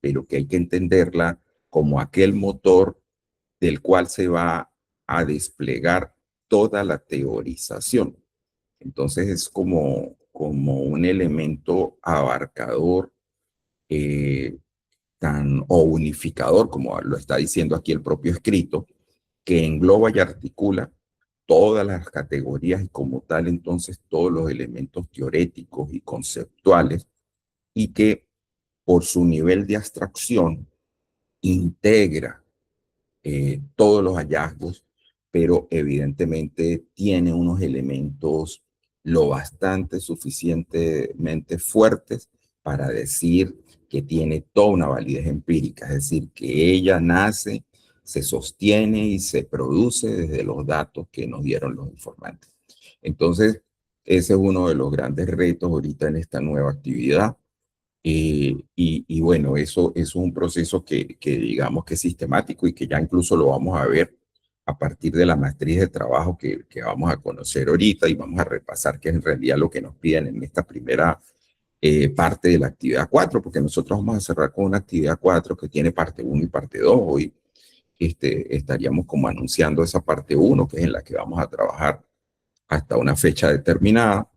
pero que hay que entenderla como aquel motor del cual se va a desplegar toda la teorización. Entonces es como un elemento abarcador, eh, o unificador, como lo está diciendo aquí el propio escrito, que engloba y articula todas las categorías y como tal entonces todos los elementos teoréticos y conceptuales, y que por su nivel de abstracción integra todos los hallazgos, pero evidentemente tiene unos elementos lo bastante suficientemente fuertes para decir que tiene toda una validez empírica, es decir, que ella nace, se sostiene y se produce desde los datos que nos dieron los informantes. Entonces, ese es uno de los grandes retos ahorita en esta nueva actividad. Y bueno, eso es un proceso que digamos que es sistemático y que ya incluso lo vamos a ver a partir de la matriz de trabajo que vamos a conocer ahorita y vamos a repasar qué es en realidad lo que nos piden en esta primera parte de la actividad 4, porque nosotros vamos a cerrar con una actividad 4 que tiene parte 1 y parte 2. Hoy estaríamos como anunciando esa parte 1, que es en la que vamos a trabajar hasta una fecha determinada.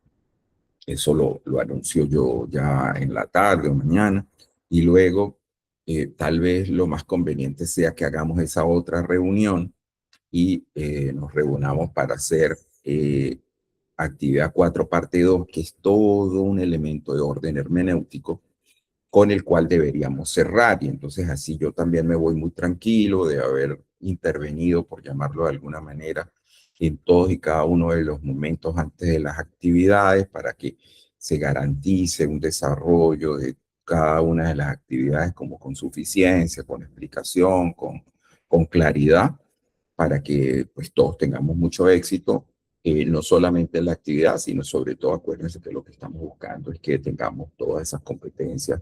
Eso lo anuncio yo ya en la tarde o mañana. Y luego, tal vez lo más conveniente sea que hagamos esa otra reunión y nos reunamos para hacer actividad 4 parte 2, que es todo un elemento de orden hermenéutico con el cual deberíamos cerrar. Y entonces así yo también me voy muy tranquilo de haber intervenido, por llamarlo de alguna manera, en todos y cada uno de los momentos antes de las actividades para que se garantice un desarrollo de cada una de las actividades como con suficiencia, con explicación, con claridad, para que pues todos tengamos mucho éxito, no solamente en la actividad, sino sobre todo acuérdense que lo que estamos buscando es que tengamos todas esas competencias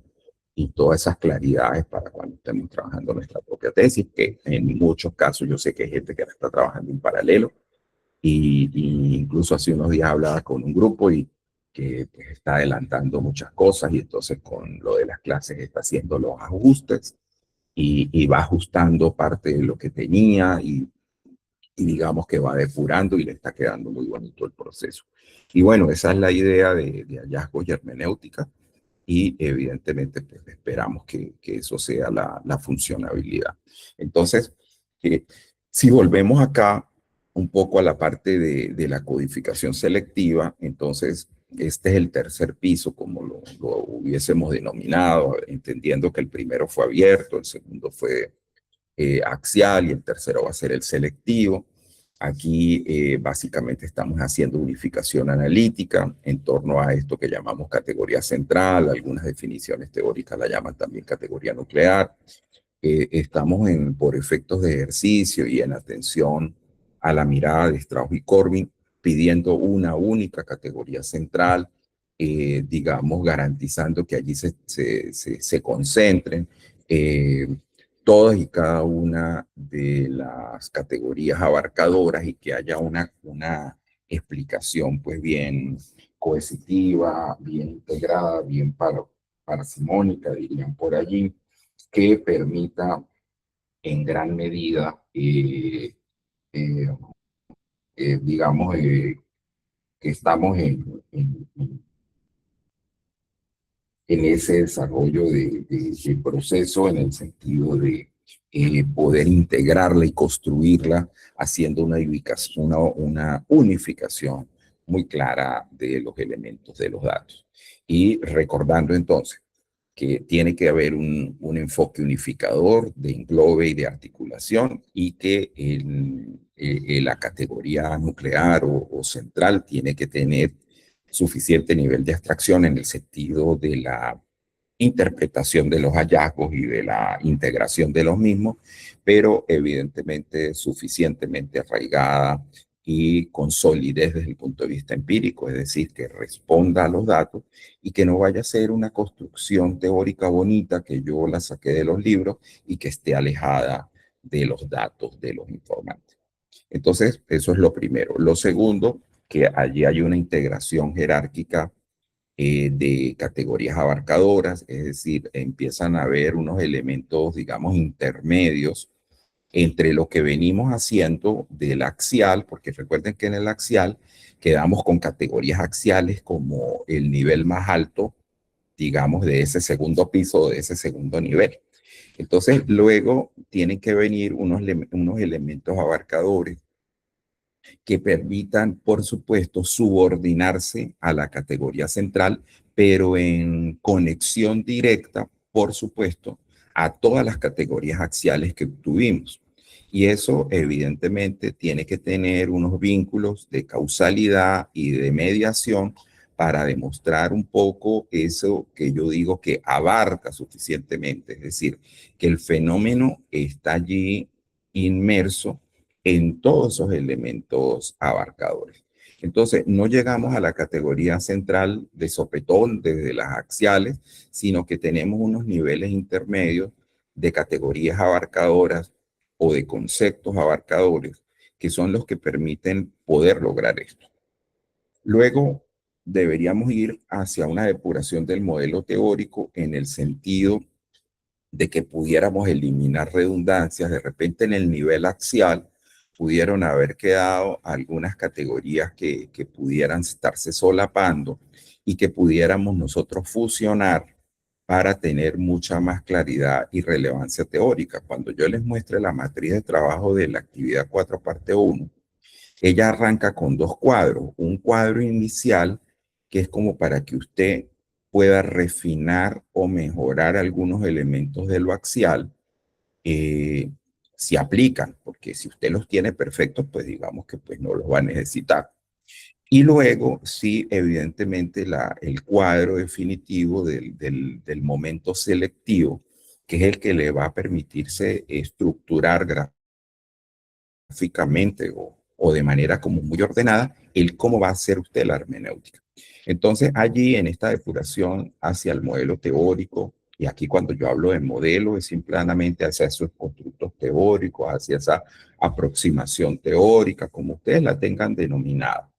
y todas esas claridades para cuando estemos trabajando nuestra propia tesis, que en muchos casos yo sé que hay gente que la está trabajando en paralelo, y incluso hace unos días hablaba con un grupo y que pues, está adelantando muchas cosas y entonces con lo de las clases está haciendo los ajustes y va ajustando parte de lo que tenía y digamos que va depurando y le está quedando muy bonito el proceso. Y bueno, esa es la idea de hallazgos y hermenéutica y evidentemente pues, esperamos que eso sea la funcionabilidad. Entonces, si volvemos acá un poco a la parte de la codificación selectiva, entonces este es el tercer piso, como lo hubiésemos denominado, entendiendo que el primero fue abierto, el segundo fue axial y el tercero va a ser el selectivo. Aquí básicamente estamos haciendo unificación analítica en torno a esto que llamamos categoría central, algunas definiciones teóricas la llaman también categoría nuclear. Estamos por efectos de ejercicio y en atención a la mirada de Strauss y Corbin, pidiendo una única categoría central, digamos, garantizando que allí se concentren todas y cada una de las categorías abarcadoras y que haya una explicación pues bien coercitiva, bien integrada, bien parsimónica, dirían por allí, que permita en gran medida, eh, digamos, que estamos en ese desarrollo de proceso en el sentido de poder integrarla y construirla haciendo una unificación muy clara de los elementos de los datos. Y recordando entonces que tiene que haber un enfoque unificador de englobe y de articulación y que la categoría nuclear o central tiene que tener suficiente nivel de abstracción en el sentido de la interpretación de los hallazgos y de la integración de los mismos, pero evidentemente suficientemente arraigada y con solidez desde el punto de vista empírico, es decir, que responda a los datos y que no vaya a ser una construcción teórica bonita que yo la saqué de los libros y que esté alejada de los datos de los informantes. Entonces, eso es lo primero. Lo segundo, que allí hay una integración jerárquica de categorías abarcadoras, es decir, empiezan a haber unos elementos, digamos, intermedios entre lo que venimos haciendo del axial, porque recuerden que en el axial quedamos con categorías axiales como el nivel más alto, digamos, de ese segundo piso, de ese segundo nivel. Entonces, luego tienen que venir unos elementos abarcadores que permitan, por supuesto, subordinarse a la categoría central, pero en conexión directa, por supuesto, a todas las categorías axiales que tuvimos. Y eso evidentemente tiene que tener unos vínculos de causalidad y de mediación para demostrar un poco eso que yo digo que abarca suficientemente, es decir, que el fenómeno está allí inmerso en todos esos elementos abarcadores. Entonces, no llegamos a la categoría central de sopetón desde las axiales, sino que tenemos unos niveles intermedios de categorías abarcadoras o de conceptos abarcadores que son los que permiten poder lograr esto. Luego, deberíamos ir hacia una depuración del modelo teórico en el sentido de que pudiéramos eliminar redundancias. De repente en el nivel axial pudieron haber quedado algunas categorías que pudieran estarse solapando y que pudiéramos nosotros fusionar para tener mucha más claridad y relevancia teórica. Cuando yo les muestre la matriz de trabajo de la actividad 4 parte 1, ella arranca con dos cuadros. Un cuadro inicial que es como para que usted pueda refinar o mejorar algunos elementos de lo axial, eh, si aplican, porque si usted los tiene perfectos, pues digamos que pues no los va a necesitar. Y luego, sí, evidentemente, el cuadro definitivo del momento selectivo, que es el que le va a permitirse estructurar gráficamente o de manera como muy ordenada, el cómo va a hacer usted la hermenéutica. Entonces, allí en esta depuración hacia el modelo teórico, y aquí cuando yo hablo de modelo, es simplemente hacia esos constructos teóricos, hacia esa aproximación teórica, como ustedes la tengan denominada,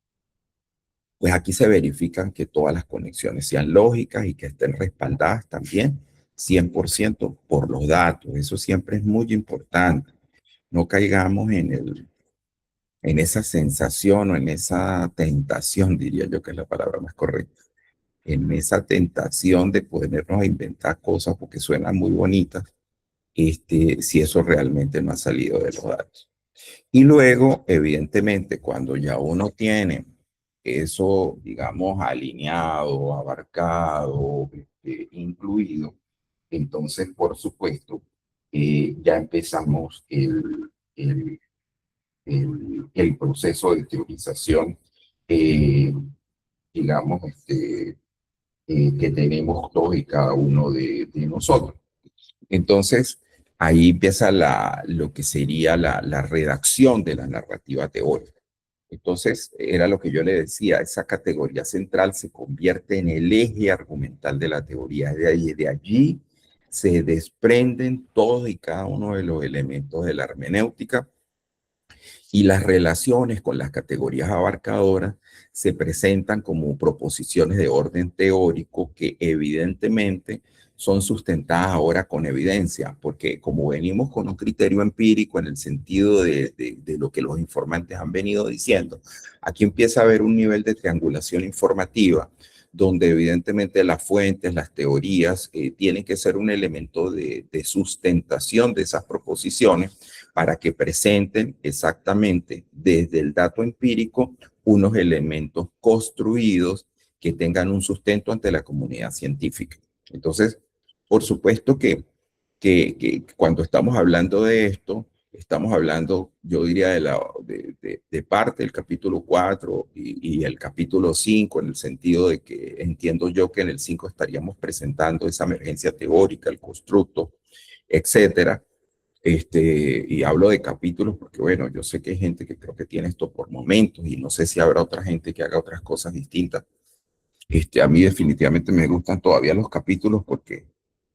pues aquí se verifican que todas las conexiones sean lógicas y que estén respaldadas también 100% por los datos. Eso siempre es muy importante. No caigamos en esa sensación o en esa tentación, diría yo que es la palabra más correcta, en esa tentación de ponernos a inventar cosas porque suenan muy bonitas, si eso realmente no ha salido de los datos. Y luego, evidentemente, cuando ya uno tiene eso, digamos, alineado, abarcado, incluido, entonces, por supuesto, ya empezamos el proceso de teorización, eh, digamos, que tenemos todos y cada uno de nosotros. Entonces, ahí empieza lo que sería la redacción de la narrativa teórica. Entonces, era lo que yo le decía, esa categoría central se convierte en el eje argumental de la teoría. De allí se desprenden todos y cada uno de los elementos de la hermenéutica y las relaciones con las categorías abarcadoras se presentan como proposiciones de orden teórico que evidentemente son sustentadas ahora con evidencia, porque como venimos con un criterio empírico en el sentido de lo que los informantes han venido diciendo, aquí empieza a haber un nivel de triangulación informativa donde evidentemente las fuentes, las teorías, tienen que ser un elemento de sustentación de esas proposiciones para que presenten exactamente desde el dato empírico unos elementos construidos que tengan un sustento ante la comunidad científica. Entonces, por supuesto que cuando estamos hablando de esto, estamos hablando, yo diría, de parte del capítulo 4 y el capítulo 5, en el sentido de que entiendo yo que en el 5 estaríamos presentando esa emergencia teórica, el constructo, etcétera. Y hablo de capítulos porque, bueno, yo sé que hay gente que creo que tiene esto por momentos y no sé si habrá otra gente que haga otras cosas distintas. A mí definitivamente me gustan todavía los capítulos porque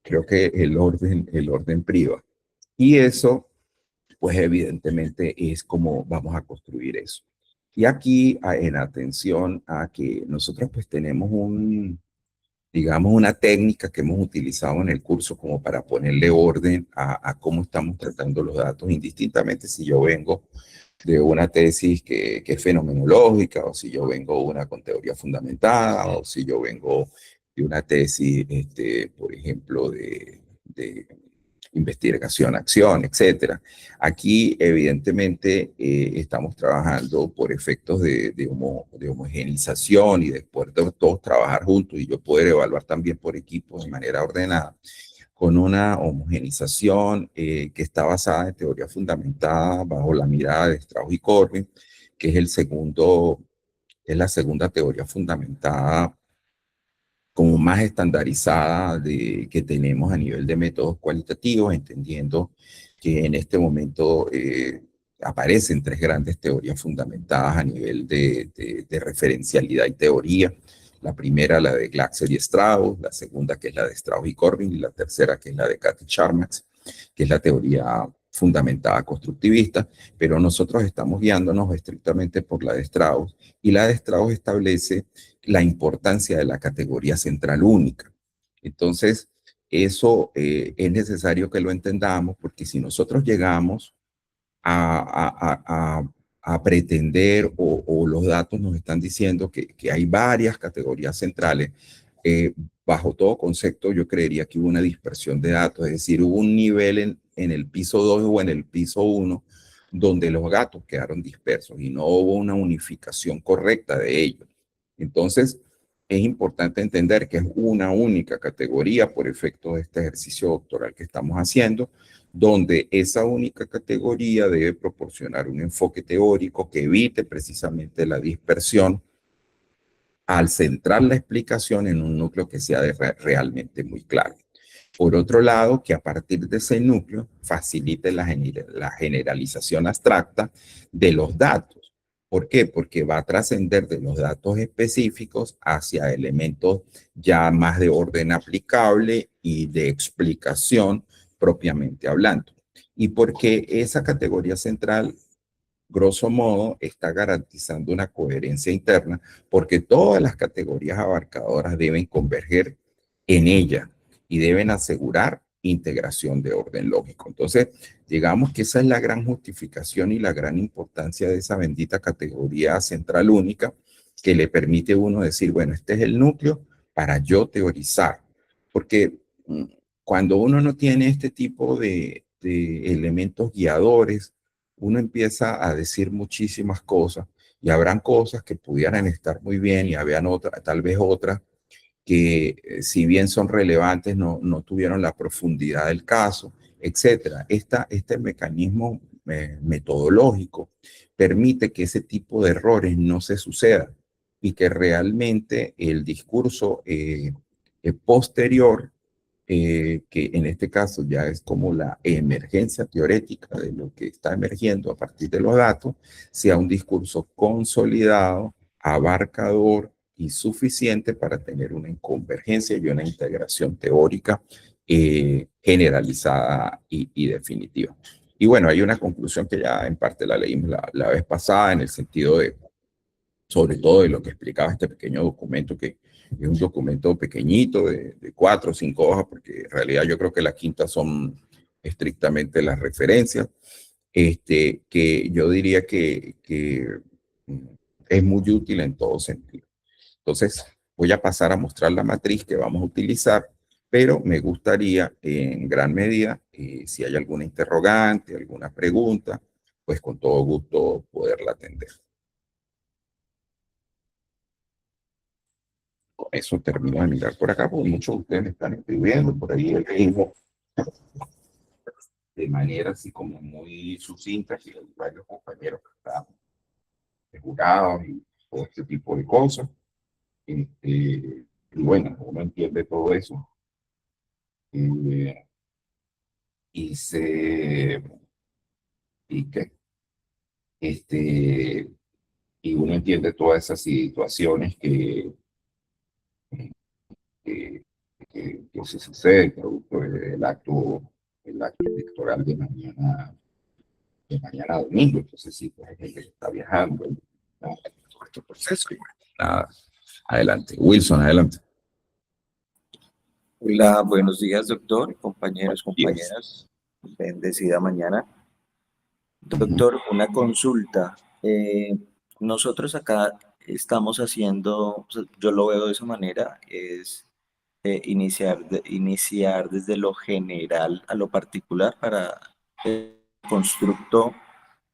creo que el orden priva. Y eso, pues evidentemente es como vamos a construir eso. Y aquí en atención a que nosotros pues tenemos digamos, una técnica que hemos utilizado en el curso como para ponerle orden a cómo estamos tratando los datos, indistintamente si yo vengo de una tesis que es fenomenológica, o si yo vengo una con teoría fundamentada, o si yo vengo de una tesis, por ejemplo, de investigación, acción, etcétera. Aquí, evidentemente, estamos trabajando por efectos de homogenización y después de todos trabajar juntos y yo poder evaluar también por equipos de manera ordenada, con una homogenización que está basada en teoría fundamentada bajo la mirada de Strauss y Corbin, que es es la segunda teoría fundamentada como más estandarizada que tenemos a nivel de métodos cualitativos, entendiendo que en este momento aparecen tres grandes teorías fundamentadas a nivel de referencialidad y teoría. La primera, la de Glaxer y Strauss, la segunda, que es la de Strauss y Corbin, y la tercera, que es la de Kathy Charmax, que es la teoría fundamentada constructivista, pero nosotros estamos guiándonos estrictamente por la de Strauss, y la de Strauss establece la importancia de la categoría central única. Entonces, eso es necesario que lo entendamos porque si nosotros llegamos a pretender o los datos nos están diciendo que hay varias categorías centrales, eh, bajo todo concepto yo creería que hubo una dispersión de datos, es decir, hubo un nivel en el piso 2 o en el piso 1 donde los datos quedaron dispersos y no hubo una unificación correcta de ellos. Entonces, es importante entender que es una única categoría por efecto de este ejercicio doctoral que estamos haciendo, donde esa única categoría debe proporcionar un enfoque teórico que evite precisamente la dispersión al centrar la explicación en un núcleo que sea realmente muy claro. Por otro lado, que a partir de ese núcleo facilite la generalización abstracta de los datos. ¿Por qué? Porque va a trascender de los datos específicos hacia elementos ya más de orden aplicable y de explicación propiamente hablando. Y porque esa categoría central, grosso modo, está garantizando una coherencia interna, porque todas las categorías abarcadoras deben converger en ella y deben asegurar integración de orden lógico. Entonces, digamos que esa es la gran justificación y la gran importancia de esa bendita categoría central única que le permite a uno decir, bueno, este es el núcleo para yo teorizar. Porque cuando uno no tiene este tipo de elementos guiadores, uno empieza a decir muchísimas cosas y habrán cosas que pudieran estar muy bien y habían otras, tal vez otras que si bien son relevantes no tuvieron la profundidad del caso, etcétera. Este mecanismo metodológico permite que ese tipo de errores no se sucedan y que realmente el discurso posterior, que en este caso ya es como la emergencia teórica de lo que está emergiendo a partir de los datos, sea un discurso consolidado, abarcador y suficiente para tener una convergencia y una integración teórica generalizada y definitiva. Y bueno, hay una conclusión que ya en parte la leímos la vez pasada en el sentido de, sobre todo de lo que explicaba este pequeño documento, que es un documento pequeñito de 4 o 5 hojas, porque en realidad yo creo que la quinta son estrictamente las referencias, que yo diría que es muy útil en todo sentido. Entonces, voy a pasar a mostrar la matriz que vamos a utilizar, pero me gustaría en gran medida, si hay alguna interrogante, alguna pregunta, pues con todo gusto poderla atender. Con eso termino de mirar por acá, porque muchos de ustedes me están escribiendo por ahí el ritmo de manera así como muy sucinta, que hay varios compañeros que están jurados y todo este tipo de cosas. Y bueno, uno entiende todo eso. Eh, y se y que este y uno entiende todas esas situaciones que, que se suceden producto el acto electoral de mañana domingo. Entonces sí, pues hay gente que está viajando, ¿no? Todo este proceso y bueno, nada, adelante. Wilson, adelante. Hola, buenos días, doctor, compañeros, Buenos días. compañeras. Bendecida mañana. Ujú, Doctor, una consulta. Nosotros acá estamos haciendo, o sea, yo lo veo de esa manera, es iniciar desde lo general a lo particular para el constructo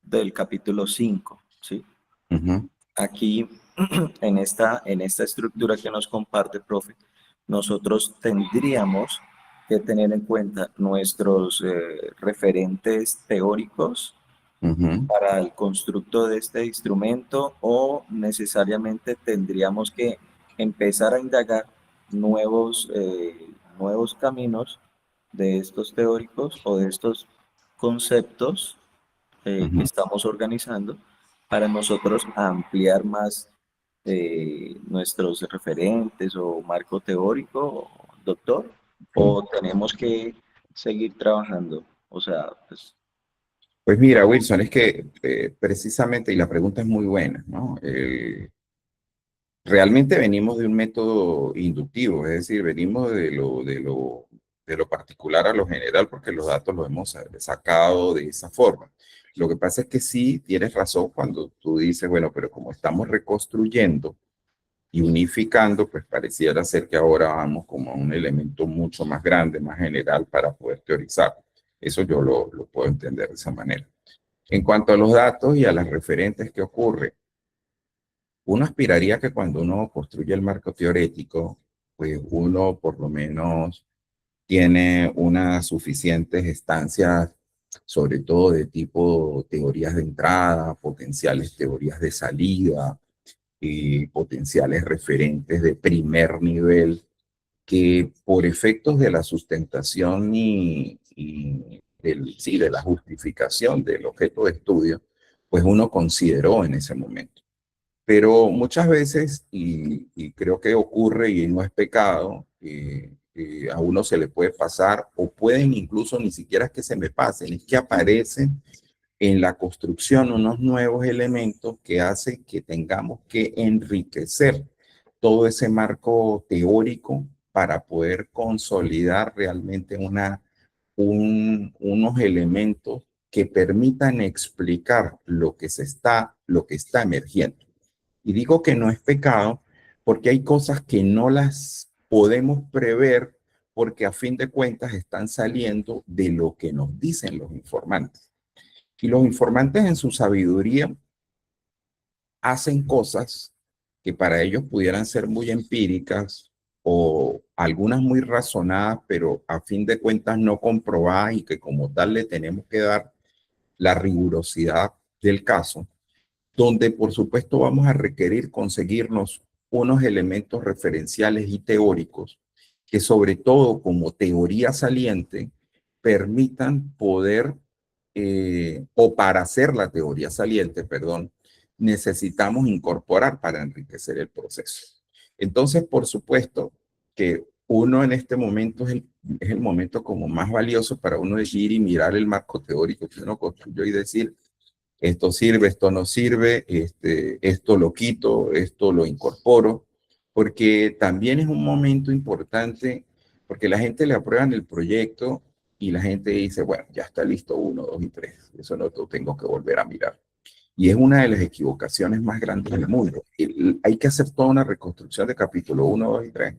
del capítulo 5, ¿sí? ujú, Aquí, en esta estructura que nos comparte, profe, nosotros tendríamos que tener en cuenta nuestros referentes teóricos ujú, para el constructo de este instrumento o necesariamente tendríamos que empezar a indagar nuevos caminos de estos teóricos o de estos conceptos que ujú. estamos organizando para nosotros ampliar más nuestros referentes o marco teórico, doctor, Ok. o tenemos que seguir trabajando. O sea, pues, Pues mira, Wilson, es que precisamente, y la pregunta es muy buena, ¿no? Realmente venimos de un método inductivo, es decir, venimos de lo particular a lo general porque los datos los hemos sacado de esa forma. Lo que pasa es que sí tienes razón cuando tú dices, bueno, pero como estamos reconstruyendo y unificando, pues pareciera ser que ahora vamos como a un elemento mucho más grande, más general para poder teorizar. Eso yo lo puedo entender de esa manera. En cuanto a los datos y a las referentes que ocurre, uno aspiraría que cuando uno construye el marco teórico, pues uno por lo menos tiene unas suficientes estancias, sobre todo de tipo teorías de entrada, potenciales teorías de salida y potenciales referentes de primer nivel que por efectos de la sustentación sí, de la justificación del objeto de estudio, pues uno consideró en ese momento. Pero muchas veces, y creo que ocurre y no es pecado, a uno se le puede pasar o pueden incluso ni siquiera es que se me pasen, es que aparecen en la construcción unos nuevos elementos que hacen que tengamos que enriquecer todo ese marco teórico para poder consolidar realmente unos elementos que permitan explicar lo que está emergiendo. Y digo que no es pecado porque hay cosas que no las podemos prever porque a fin de cuentas están saliendo de lo que nos dicen los informantes. Y los informantes en su sabiduría hacen cosas que para ellos pudieran ser muy empíricas o algunas muy razonadas, pero a fin de cuentas no comprobadas y que como tal le tenemos que dar la rigurosidad del caso, donde por supuesto vamos a requerir conseguirnos unos elementos referenciales y teóricos que sobre todo como teoría saliente permitan poder, o para hacer la teoría saliente, perdón, necesitamos incorporar para enriquecer el proceso. Entonces, por supuesto que uno en este momento es el momento como más valioso para uno decir y mirar el marco teórico que uno construyó y decir, esto sirve, esto no sirve, esto lo quito, esto lo incorporo, porque también es un momento importante, porque la gente le aprueban el proyecto y la gente dice, bueno, ya está listo uno, dos y tres, eso no lo tengo que volver a mirar. Y es una de las equivocaciones más grandes del mundo. Hay que hacer toda una reconstrucción de capítulo uno, 2 y 3.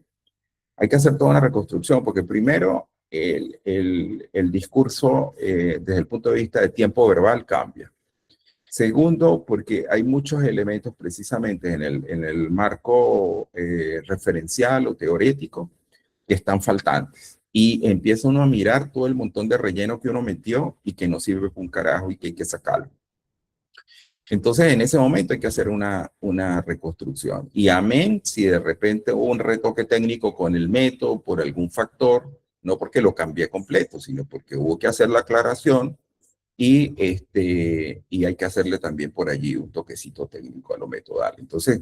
Hay que hacer toda una reconstrucción, porque primero el discurso desde el punto de vista de tiempo verbal cambia. Segundo, porque hay muchos elementos precisamente en el marco referencial o teorético que están faltantes. Y empieza uno a mirar todo el montón de relleno que uno metió y que no sirve para un carajo y que hay que sacarlo. Entonces, en ese momento hay que hacer una reconstrucción. Y amén, si de repente hubo un retoque técnico con el método por algún factor, no porque lo cambié completo, sino porque hubo que hacer la aclaración y hay que hacerle también por allí un toquecito técnico a lo metodal. Entonces,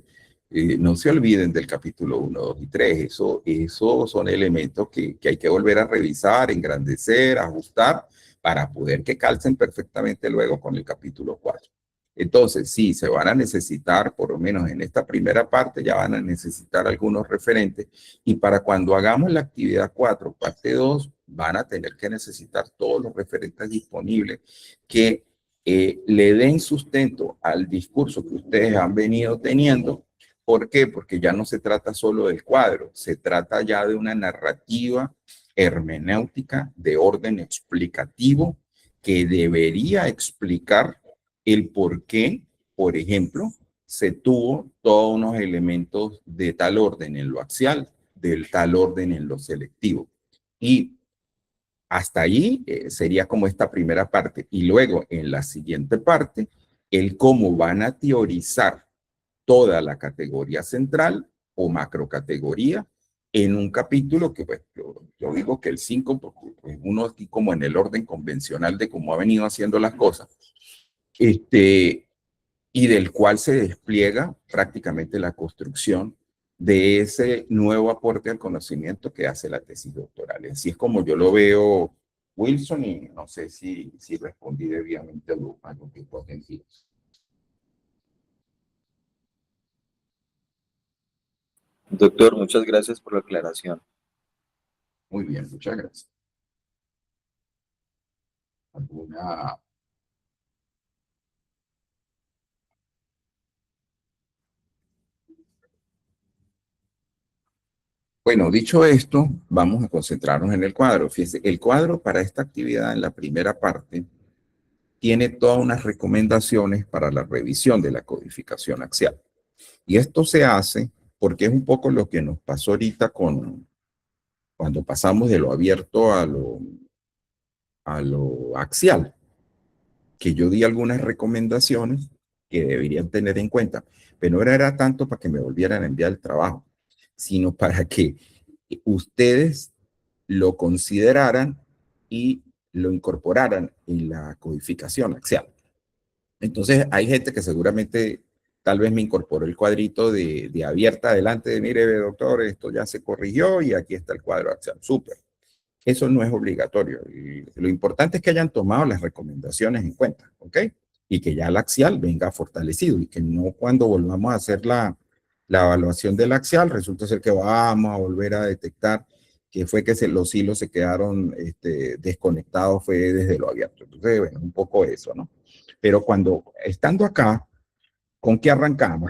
no se olviden del capítulo uno 2 y 3. Eso son elementos que hay que volver a revisar, engrandecer, ajustar para poder que calcen perfectamente luego con el capítulo 4. Entonces, sí, se van a necesitar, por lo menos en esta primera parte, ya van a necesitar algunos referentes. Y para cuando hagamos la actividad 4, parte 2, van a tener que necesitar todos los referentes disponibles que le den sustento al discurso que ustedes han venido teniendo. ¿Por qué? Porque ya no se trata solo del cuadro, se trata ya de una narrativa hermenéutica de orden explicativo que debería explicar el por qué, por ejemplo, se tuvo todos unos elementos de tal orden en lo axial, del tal orden en lo selectivo. Y hasta ahí sería como esta primera parte. Y luego, en la siguiente parte, el cómo van a teorizar toda la categoría central o macrocategoría en un capítulo que pues, yo digo que el 5, porque pues, uno aquí como en el orden convencional de cómo ha venido haciendo las cosas, y del cual se despliega prácticamente la construcción de ese nuevo aporte al conocimiento que hace la tesis doctoral. Así es como yo lo veo, Wilson, y no sé si respondí debidamente a lo que vos decías. Doctor, muchas gracias por la aclaración. Muy bien, muchas gracias. ¿Alguna? Bueno, dicho esto, vamos a concentrarnos en el cuadro. Fíjense, el cuadro para esta actividad en la primera parte tiene todas unas recomendaciones para la revisión de la codificación axial. Y esto se hace porque es un poco lo que nos pasó ahorita cuando pasamos de lo abierto a lo axial, que yo di algunas recomendaciones que deberían tener en cuenta, pero no era tanto para que me volvieran a enviar el trabajo, sino para que ustedes lo consideraran y lo incorporaran en la codificación axial. Entonces, hay gente que seguramente tal vez me incorporó el cuadrito de abierta adelante de, mire, doctor, esto ya se corrigió y aquí está el cuadro axial. Súper. Eso no es obligatorio. Y lo importante es que hayan tomado las recomendaciones en cuenta, ¿ok? Y que ya el axial venga fortalecido y que no cuando volvamos a hacer la evaluación del axial resulta ser que vamos a volver a detectar que fue que los hilos se quedaron desconectados, fue desde lo abierto. Entonces, bueno, un poco eso, ¿no? Pero cuando, estando acá, ¿con qué arrancamos?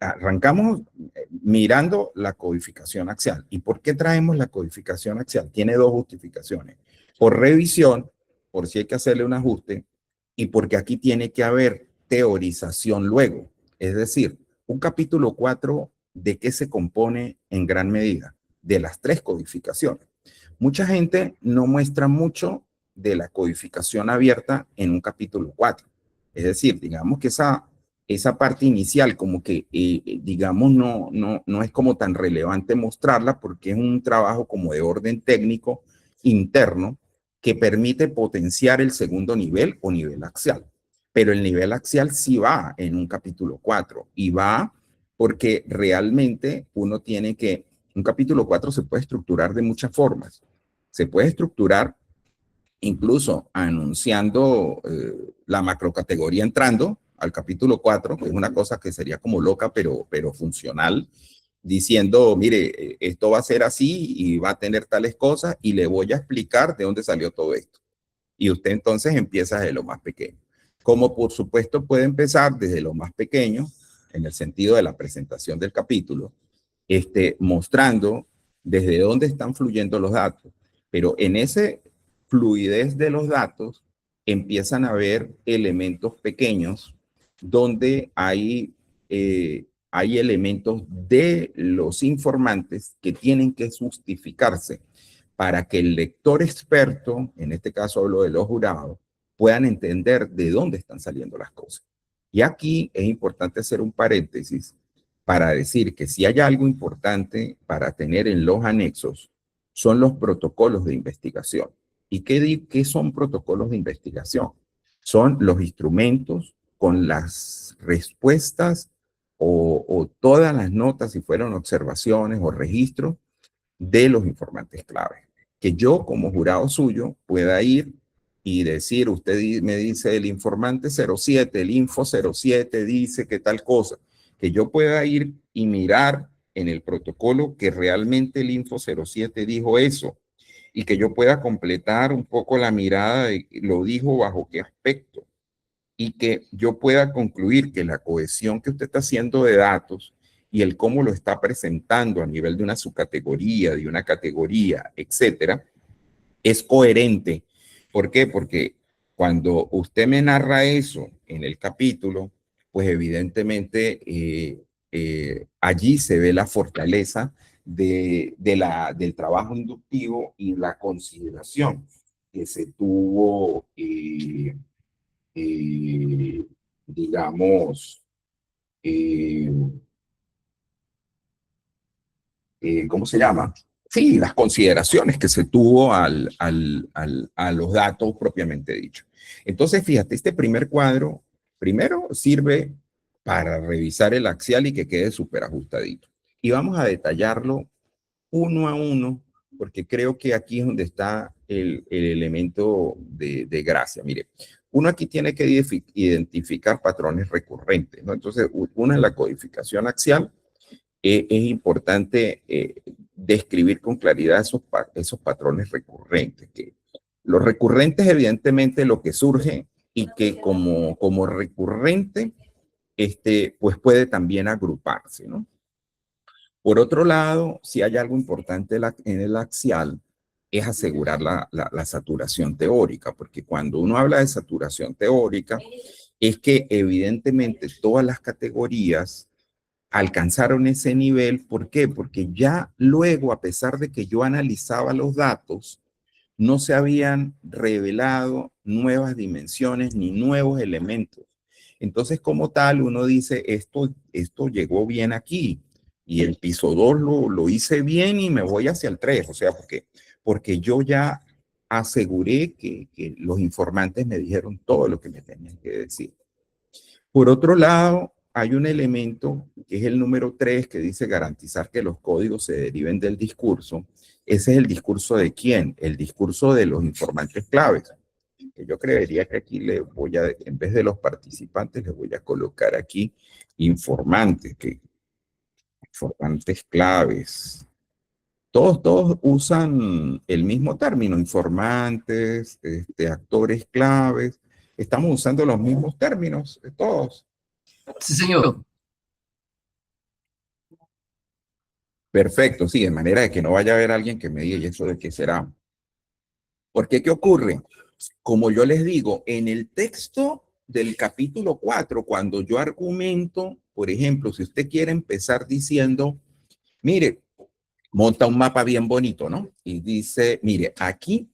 Arrancamos mirando la codificación axial. ¿Y por qué traemos la codificación axial? Tiene dos justificaciones. Por revisión, por si hay que hacerle un ajuste, y porque aquí tiene que haber teorización luego. Es decir, un capítulo 4, ¿de qué se compone en gran medida? De las tres codificaciones. Mucha gente no muestra mucho de la codificación abierta en un capítulo 4. Es decir, digamos que esa parte inicial como que, digamos, no es como tan relevante mostrarla porque es un trabajo como de orden técnico interno que permite potenciar el segundo nivel o nivel axial. Pero el nivel axial sí va en un capítulo 4 y va porque realmente uno tiene que, un capítulo 4 se puede estructurar de muchas formas. Se puede estructurar incluso anunciando la macrocategoría entrando al capítulo 4, que es una cosa que sería como loca, pero funcional, diciendo, mire, esto va a ser así y va a tener tales cosas y le voy a explicar de dónde salió todo esto. Y usted entonces empieza desde lo más pequeño. Como por supuesto puede empezar desde lo más pequeño, en el sentido de la presentación del capítulo, mostrando desde dónde están fluyendo los datos. Pero en ese fluidez de los datos empiezan a haber elementos pequeños donde hay elementos de los informantes que tienen que justificarse para que el lector experto, en este caso hablo de los jurados, puedan entender de dónde están saliendo las cosas. Y aquí es importante hacer un paréntesis para decir que si hay algo importante para tener en los anexos, son los protocolos de investigación. ¿Y qué son protocolos de investigación? Son los instrumentos con las respuestas o todas las notas, si fueron observaciones o registros, de los informantes clave. Que yo como jurado suyo pueda ir y decir, usted me dice el informante 07, el info 07 dice que tal cosa, que yo pueda ir y mirar en el protocolo que realmente el info 07 dijo eso y que yo pueda completar un poco la mirada de lo dijo bajo qué aspecto y que yo pueda concluir que la cohesión que usted está haciendo de datos y el cómo lo está presentando a nivel de una subcategoría, de una categoría, etcétera, es coherente. ¿Por qué? Porque cuando usted me narra eso en el capítulo, pues evidentemente allí se ve la fortaleza del trabajo inductivo y la consideración que se tuvo, digamos, eh, ¿cómo se llama? Sí, las consideraciones que se tuvo a los datos propiamente dicho. Entonces, fíjate, este primer cuadro, primero sirve para revisar el axial y que quede súper ajustadito. Y vamos a detallarlo uno a uno, porque creo que aquí es donde está el elemento de gracia. Mire, uno aquí tiene que identificar patrones recurrentes, ¿no? Entonces, una es la codificación axial. Es importante describir con claridad esos patrones recurrentes. Que los recurrentes, evidentemente, lo que surge y que como recurrente, pues puede también agruparse, ¿no? Por otro lado, si hay algo importante en el axial, es asegurar la saturación teórica, porque cuando uno habla de saturación teórica, es que evidentemente todas las categorías alcanzaron ese nivel. ¿Por qué? Porque ya luego, a pesar de que yo analizaba los datos, no se habían revelado nuevas dimensiones ni nuevos elementos. Entonces, como tal, uno dice, esto llegó bien aquí y el piso 2 lo hice bien y me voy hacia el 3. O sea, porque yo ya aseguré que los informantes me dijeron todo lo que me tenían que decir. Por otro lado, hay un elemento que es el número 3 que dice garantizar que los códigos se deriven del discurso. Ese es el discurso de quién? El discurso de los informantes claves. Que yo creería que aquí le voy a, en vez de los participantes, les voy a colocar aquí informantes, informantes claves. Todos usan el mismo término, informantes, actores claves. Estamos usando los mismos términos, todos. Sí, señor. Perfecto, sí, de manera de que no vaya a haber alguien que me diga, ¿y eso de qué será? Porque, ¿qué ocurre? Como yo les digo, en el texto del capítulo 4, cuando yo argumento, por ejemplo, si usted quiere empezar diciendo, mire, monta un mapa bien bonito, ¿no? Y dice, mire, aquí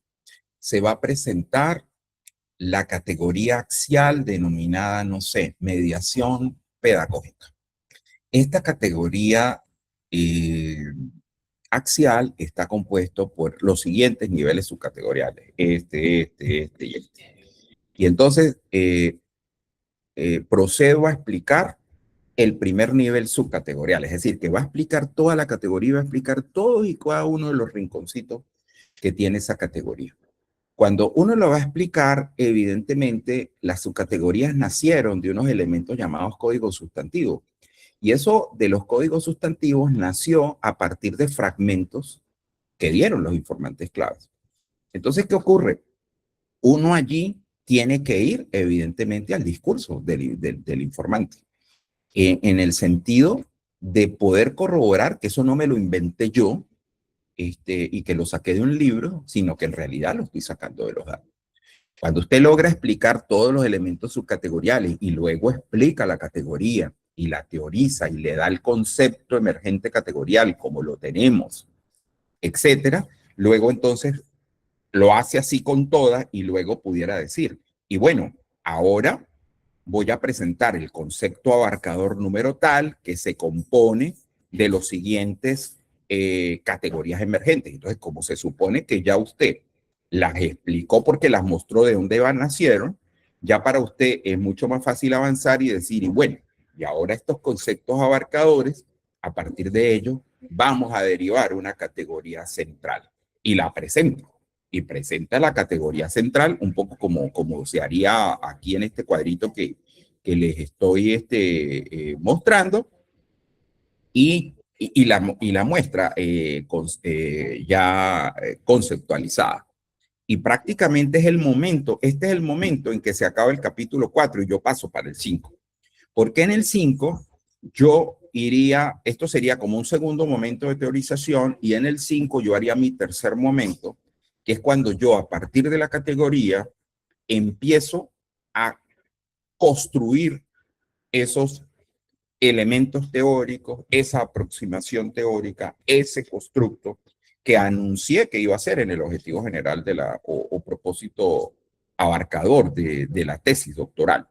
se va a presentar la categoría axial denominada, no sé, mediación pedagógica. Esta categoría axial está compuesto por los siguientes niveles subcategoriales, este y este. Y entonces procedo a explicar el primer nivel subcategorial, es decir, que va a explicar toda la categoría, va a explicar todos y cada uno de los rinconcitos que tiene esa categoría. Cuando uno lo va a explicar, evidentemente las subcategorías nacieron de unos elementos llamados códigos sustantivos. Y eso de los códigos sustantivos nació a partir de fragmentos que dieron los informantes claves. Entonces, ¿qué ocurre? Uno allí tiene que ir, evidentemente, al discurso del informante, en el sentido de poder corroborar que eso no me lo inventé yo y que lo saqué de un libro, sino que en realidad lo estoy sacando de los datos. Cuando usted logra explicar todos los elementos subcategoriales y luego explica la categoría y la teoriza y le da el concepto emergente categorial como lo tenemos, etcétera, luego entonces lo hace así con todas y luego pudiera decir, y bueno, ahora voy a presentar el concepto abarcador número tal que se compone de los siguientes categorías emergentes. Entonces, como se supone que ya usted las explicó porque las mostró de dónde nacieron, ya para usted es mucho más fácil avanzar y decir, y bueno, y ahora estos conceptos abarcadores, a partir de ellos, vamos a derivar una categoría central y la presento. y presenta la categoría central, un poco como se haría aquí en este cuadrito que les estoy mostrando, y la muestra ya conceptualizada. Y prácticamente es el momento, este es el momento en que se acaba el capítulo 4 y yo paso para el 5. Porque en el 5 yo iría, esto sería como un segundo momento de teorización, y en el 5 yo haría mi tercer momento, que es cuando yo a partir de la categoría empiezo a construir esos elementos teóricos, esa aproximación teórica, ese constructo que anuncié que iba a ser en el objetivo general de o propósito abarcador de la tesis doctoral,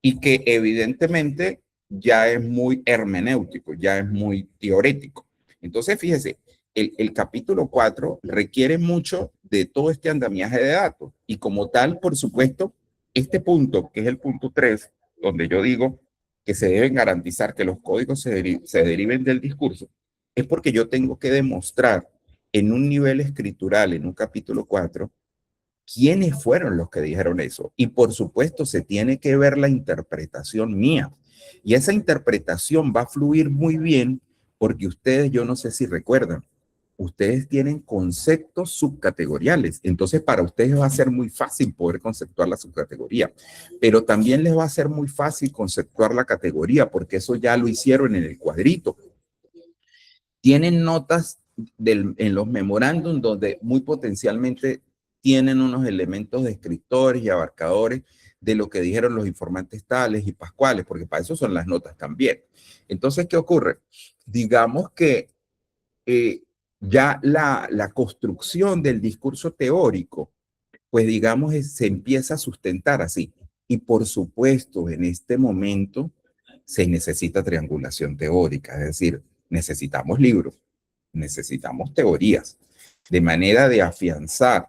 y que evidentemente ya es muy hermenéutico, ya es muy teórico. Entonces, fíjese, el capítulo 4 requiere mucho de todo este andamiaje de datos, y como tal, por supuesto, este punto, que es el punto 3, donde yo digo que se deben garantizar que los códigos se deriven del discurso, es porque yo tengo que demostrar en un nivel escritural, en un capítulo 4, quiénes fueron los que dijeron eso. Y por supuesto se tiene que ver la interpretación mía. Y esa interpretación va a fluir muy bien porque ustedes, yo no sé si recuerdan, ustedes tienen conceptos subcategoriales. Entonces para ustedes va a ser muy fácil poder conceptuar la subcategoría, pero también les va a ser muy fácil conceptuar la categoría porque eso ya lo hicieron en el cuadrito. Tienen notas en los memorándum donde muy potencialmente tienen unos elementos descriptores y abarcadores de lo que dijeron los informantes tales y pascuales, porque para eso son las notas también. Entonces, ¿qué ocurre? Digamos que ya la construcción del discurso teórico, pues digamos, se empieza a sustentar así. Y por supuesto, en este momento se necesita triangulación teórica, es decir, necesitamos libros, necesitamos teorías, de manera de afianzar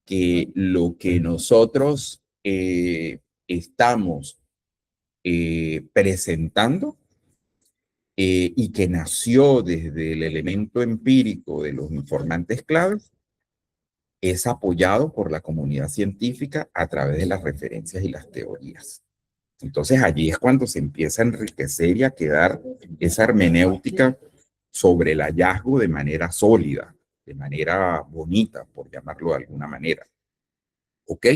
que lo que nosotros estamos presentando y que nació desde el elemento empírico de los informantes claves, es apoyado por la comunidad científica a través de las referencias y las teorías. Entonces allí es cuando se empieza a enriquecer y a quedar esa hermenéutica sobre el hallazgo de manera sólida, de manera bonita, por llamarlo de alguna manera. ¿Ok?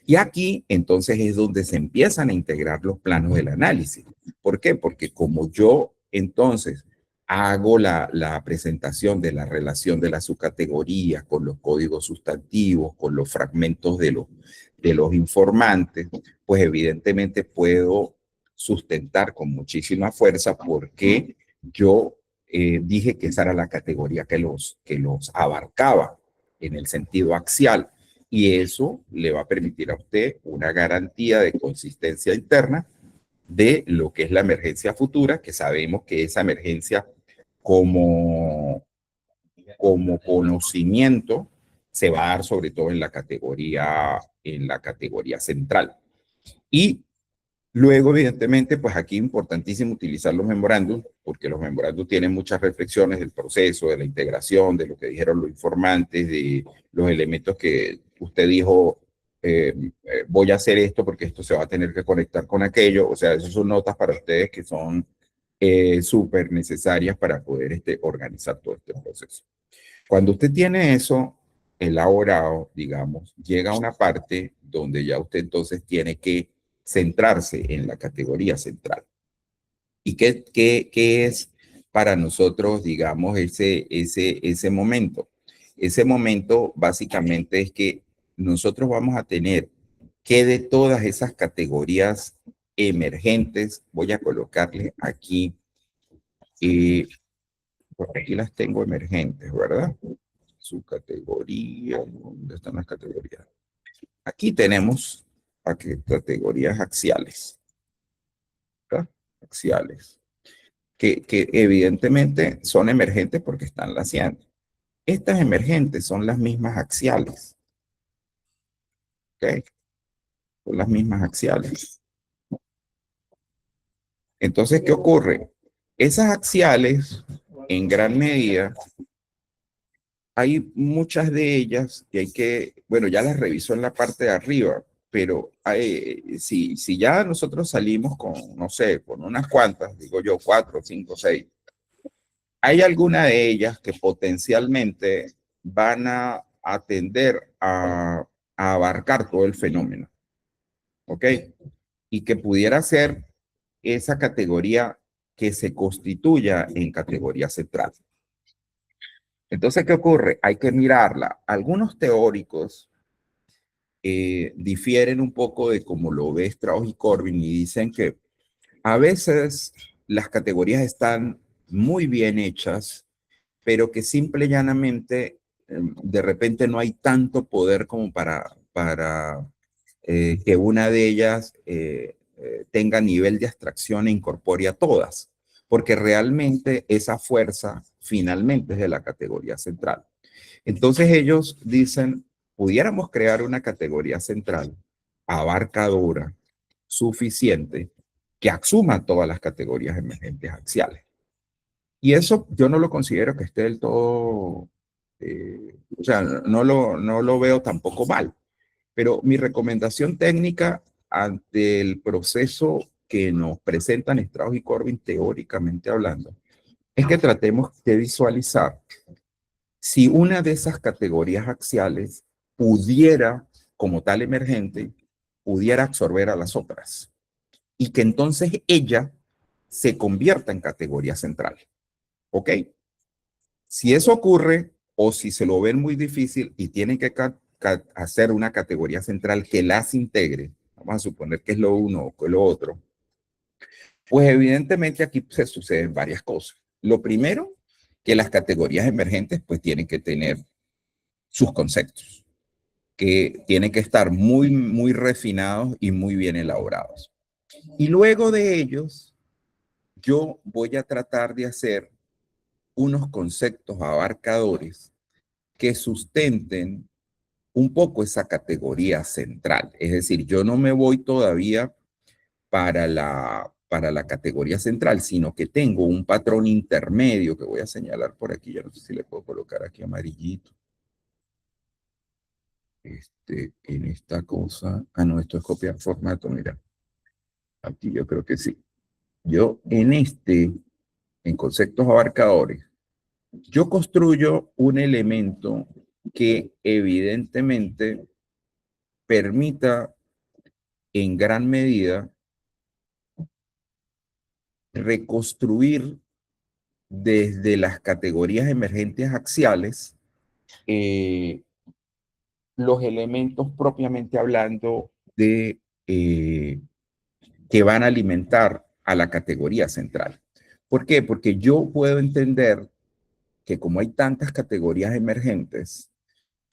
Y aquí entonces es donde se empiezan a integrar los planos del análisis. ¿Por qué? Porque como yo entonces hago la presentación de la relación de las subcategorías con los códigos sustantivos, con los fragmentos de los informantes, pues evidentemente puedo sustentar con muchísima fuerza porque yo dije que esa era la categoría que los abarcaba en el sentido axial. Y eso le va a permitir a usted una garantía de consistencia interna de lo que es la emergencia futura, que sabemos que esa emergencia como conocimiento se va a dar sobre todo en la categoría central. Y luego, evidentemente, pues aquí es importantísimo utilizar los memorándum, porque los memorándum tienen muchas reflexiones del proceso, de la integración, de lo que dijeron los informantes, de los elementos que usted dijo, voy a hacer esto porque esto se va a tener que conectar con aquello. O sea, esas son notas para ustedes que son súper necesarias para poder organizar todo este proceso. Cuando usted tiene eso elaborado, digamos, llega a una parte donde ya usted entonces tiene que centrarse en la categoría central. ¿Y qué es para nosotros, digamos, ese momento? Ese momento básicamente es que nosotros vamos a tener que de todas esas categorías emergentes, voy a colocarle aquí, porque aquí las tengo emergentes, ¿verdad? Su categoría, ¿dónde están las categorías? Aquí tenemos categorías axiales, ¿verdad? Axiales, que evidentemente son emergentes porque están laciando. Estas emergentes son las mismas axiales, ¿ok? Son las mismas axiales. Entonces, ¿qué ocurre? Esas axiales, en gran medida, hay muchas de ellas que hay que, bueno, ya las revisó en la parte de arriba, pero si ya nosotros salimos con, no sé, con unas cuantas, digo yo, 4, 5, 6, hay alguna de ellas que potencialmente van a atender a abarcar todo el fenómeno, ¿ok? Y que pudiera ser esa categoría que se constituya en categoría central. Entonces, ¿qué ocurre? Hay que mirarla. Algunos teóricos difieren un poco de cómo lo ve Strauss y Corbin y dicen que a veces las categorías están muy bien hechas, pero que simple y llanamente de repente no hay tanto poder como para que una de ellas tenga nivel de abstracción e incorpore a todas, porque realmente esa fuerza finalmente es de la categoría central. Entonces ellos dicen, pudiéramos crear una categoría central abarcadora, suficiente, que asuma todas las categorías emergentes axiales. Y eso yo no lo considero que esté del todo, o sea, no lo veo tampoco mal. Pero mi recomendación técnica ante el proceso que nos presentan Strauss y Corbin teóricamente hablando, es que tratemos de visualizar si una de esas categorías axiales pudiera, como tal emergente, pudiera absorber a las otras y que entonces ella se convierta en categoría central. ¿Ok? Si eso ocurre o si se lo ven muy difícil y tienen que hacer una categoría central que las integre, vamos a suponer que es lo uno o lo otro, pues evidentemente aquí se suceden varias cosas. Lo primero, que las categorías emergentes pues tienen que tener sus conceptos, que tienen que estar muy refinados y muy bien elaborados. Y luego de ellos, yo voy a tratar de hacer unos conceptos abarcadores que sustenten un poco esa categoría central. Es decir, yo no me voy todavía para la categoría central, sino que tengo un patrón intermedio que voy a señalar por aquí. Ya no sé si le puedo colocar aquí amarillito. En esta cosa. Ah, no, esto es copiar formato, mira. Aquí yo creo que sí. Yo en conceptos abarcadores, yo construyo un elemento que evidentemente permita en gran medida reconstruir desde las categorías emergentes axiales eh, los elementos propiamente hablando de que van a alimentar a la categoría central. ¿Por qué? Porque yo puedo entender que como hay tantas categorías emergentes,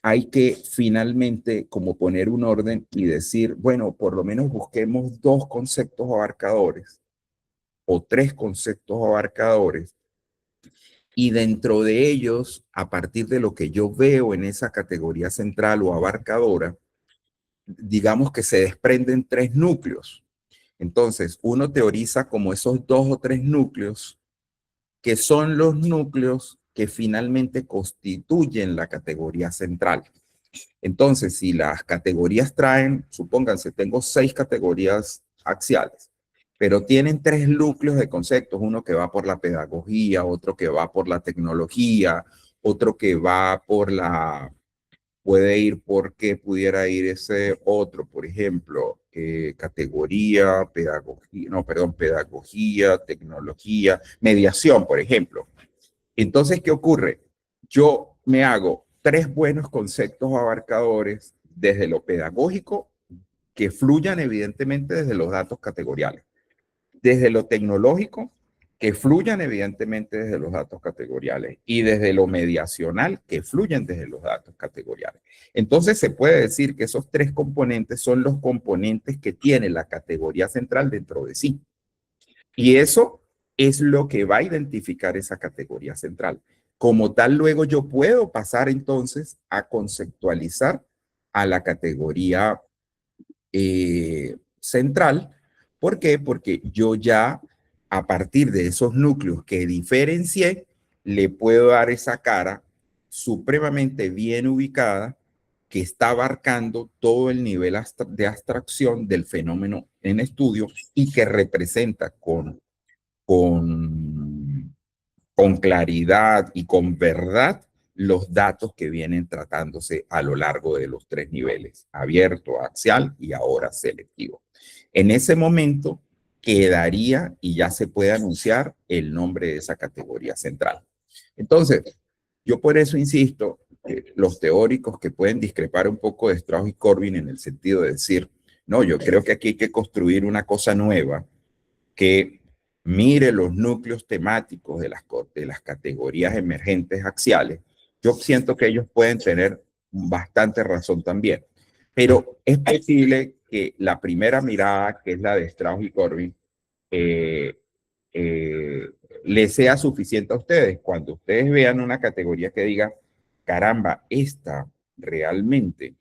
hay que finalmente como poner un orden y decir, bueno, por lo menos busquemos dos conceptos abarcadores o tres conceptos abarcadores y dentro de ellos, a partir de lo que yo veo en esa categoría central o abarcadora, digamos que se desprenden tres núcleos. Entonces, uno teoriza como esos dos o tres núcleos que son los núcleos que finalmente constituyen la categoría central. Entonces, si las categorías traen, supónganse, tengo 6 categorías axiales, pero tienen 3 núcleos de conceptos, uno que va por la pedagogía, otro que va por la tecnología, otro que va por puede ir porque pudiera ir ese otro, por ejemplo, categoría, pedagogía, no, perdón, pedagogía, tecnología, mediación, por ejemplo. Entonces, ¿qué ocurre? Yo me hago 3 buenos conceptos abarcadores desde lo pedagógico que fluyan evidentemente desde los datos categoriales, desde lo tecnológico que fluyan evidentemente desde los datos categoriales y desde lo mediacional que fluyan desde los datos categoriales. Entonces se puede decir que esos 3 componentes son los componentes que tiene la categoría central dentro de sí. Y eso es lo que va a identificar esa categoría central. Como tal, luego yo puedo pasar entonces a conceptualizar a la categoría central. ¿Por qué? Porque yo ya a partir de esos núcleos que diferencié, le puedo dar esa cara supremamente bien ubicada, que está abarcando todo el nivel de abstracción del fenómeno en estudio y que representa con, con claridad y con verdad los datos que vienen tratándose a lo largo de los tres niveles, abierto, axial y ahora selectivo. En ese momento quedaría y ya se puede anunciar el nombre de esa categoría central. Entonces, yo por eso insisto, los teóricos que pueden discrepar un poco de Strauss y Corbin en el sentido de decir, no, yo creo que aquí hay que construir una cosa nueva que mire los núcleos temáticos de las categorías emergentes axiales, yo siento que ellos pueden tener bastante razón también. Pero es posible que la primera mirada, que es la de Strauss y Corbin, eh, eh, les sea suficiente a ustedes. Cuando ustedes vean una categoría que diga, caramba, esta realmente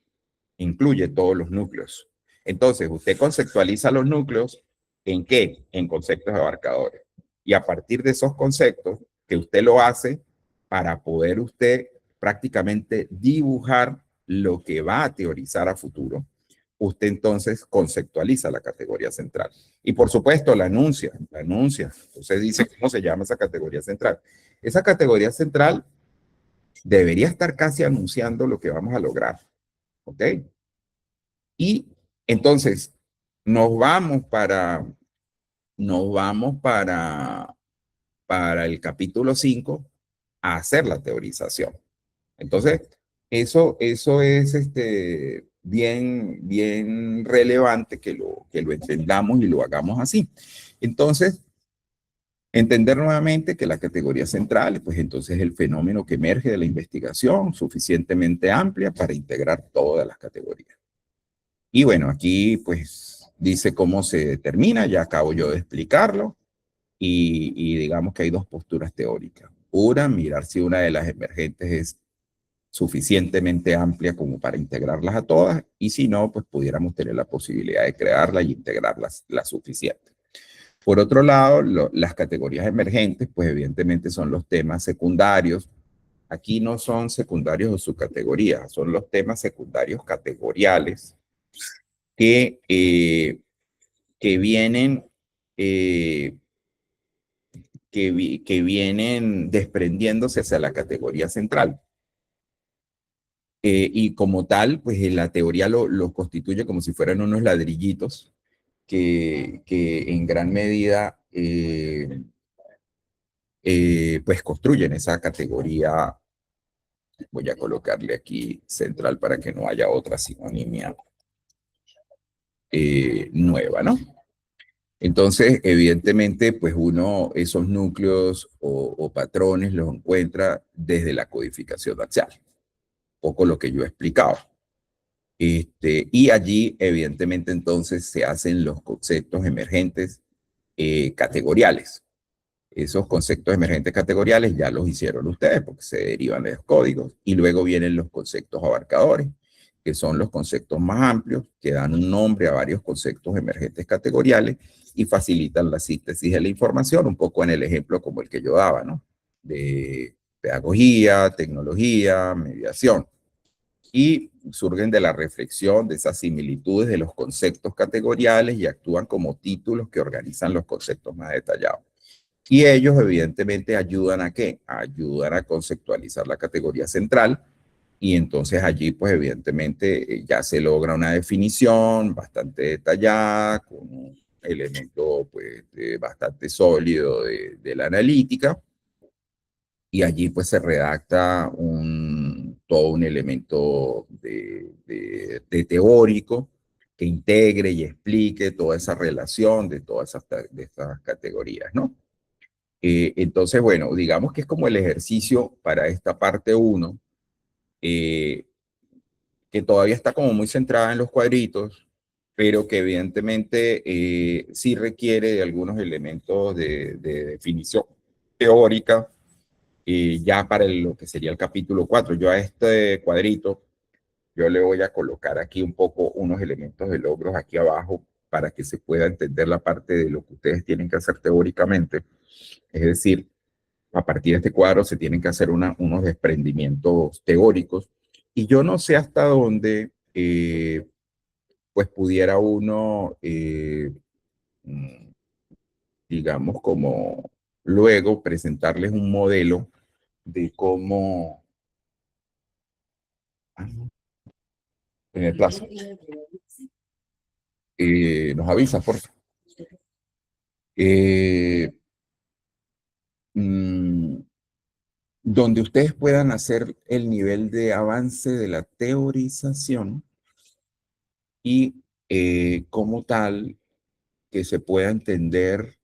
incluye todos los núcleos. Entonces, usted conceptualiza los núcleos ¿en qué? En conceptos abarcadores. Y a partir de esos conceptos, que usted lo hace para poder usted prácticamente dibujar lo que va a teorizar a futuro, usted entonces conceptualiza la categoría central. Y por supuesto, la anuncia, la anuncia. Entonces dice cómo se llama esa categoría central. Esa categoría central debería estar casi anunciando lo que vamos a lograr. ¿Ok? Y entonces nos vamos para el capítulo 5 a hacer la teorización. Entonces, eso es bien relevante que lo entendamos y lo hagamos así. Entonces, entender nuevamente que la categoría central, pues entonces es el fenómeno que emerge de la investigación suficientemente amplia para integrar todas las categorías. Y bueno, aquí pues dice cómo se determina, ya acabo yo de explicarlo, y digamos que hay dos posturas teóricas. Una, mirar si una de las emergentes es suficientemente amplia como para integrarlas a todas, y si no, pues pudiéramos tener la posibilidad de crearla y integrarlas la suficiente. Por otro lado, las categorías emergentes, pues evidentemente son los temas secundarios. Aquí no son secundarios o subcategorías, son los temas secundarios categoriales que, que vienen, eh, que vienen desprendiéndose hacia la categoría central. Y como tal, pues la teoría lo constituye como si fueran unos ladrillitos que en gran medida pues construyen esa categoría. Voy a colocarle aquí central para que no haya otra sinonimia nueva, ¿no? Entonces, evidentemente, pues uno esos núcleos o patrones los encuentra desde la codificación axial, poco lo que yo he explicado. Y allí, evidentemente, entonces se hacen los conceptos emergentes categoriales. Esos conceptos emergentes categoriales ya los hicieron ustedes porque se derivan de los códigos, y luego vienen los conceptos abarcadores, que son los conceptos más amplios, que dan un nombre a varios conceptos emergentes categoriales y facilitan la síntesis de la información, un poco en el ejemplo como el que yo daba, ¿no? De pedagogía, tecnología, mediación. Y surgen de la reflexión de esas similitudes de los conceptos categoriales y actúan como títulos que organizan los conceptos más detallados. Y ellos evidentemente ayudan ¿a qué? Ayudan a conceptualizar la categoría central, y entonces allí pues evidentemente ya se logra una definición bastante detallada con un elemento pues bastante sólido de la analítica, y allí pues se redacta todo un elemento de teórico que integre y explique toda esa relación de todas estas categorías, ¿no? Entonces, bueno, digamos que es como el ejercicio para esta parte 1, que todavía está como muy centrada en los cuadritos, pero que evidentemente sí requiere de algunos elementos de definición teórica, ya para lo que sería el capítulo 4. Yo a este cuadrito, yo le voy a colocar aquí un poco unos elementos de logros aquí abajo para que se pueda entender la parte de lo que ustedes tienen que hacer teóricamente. Es decir, a partir de este cuadro se tienen que hacer unos desprendimientos teóricos. Y yo no sé hasta dónde, pues pudiera uno, digamos, como luego presentarles un modelo de cómo, en el plazo, nos avisa, por favor. Eh, mm, donde ustedes puedan hacer el nivel de avance de la teorización y como tal que se pueda entender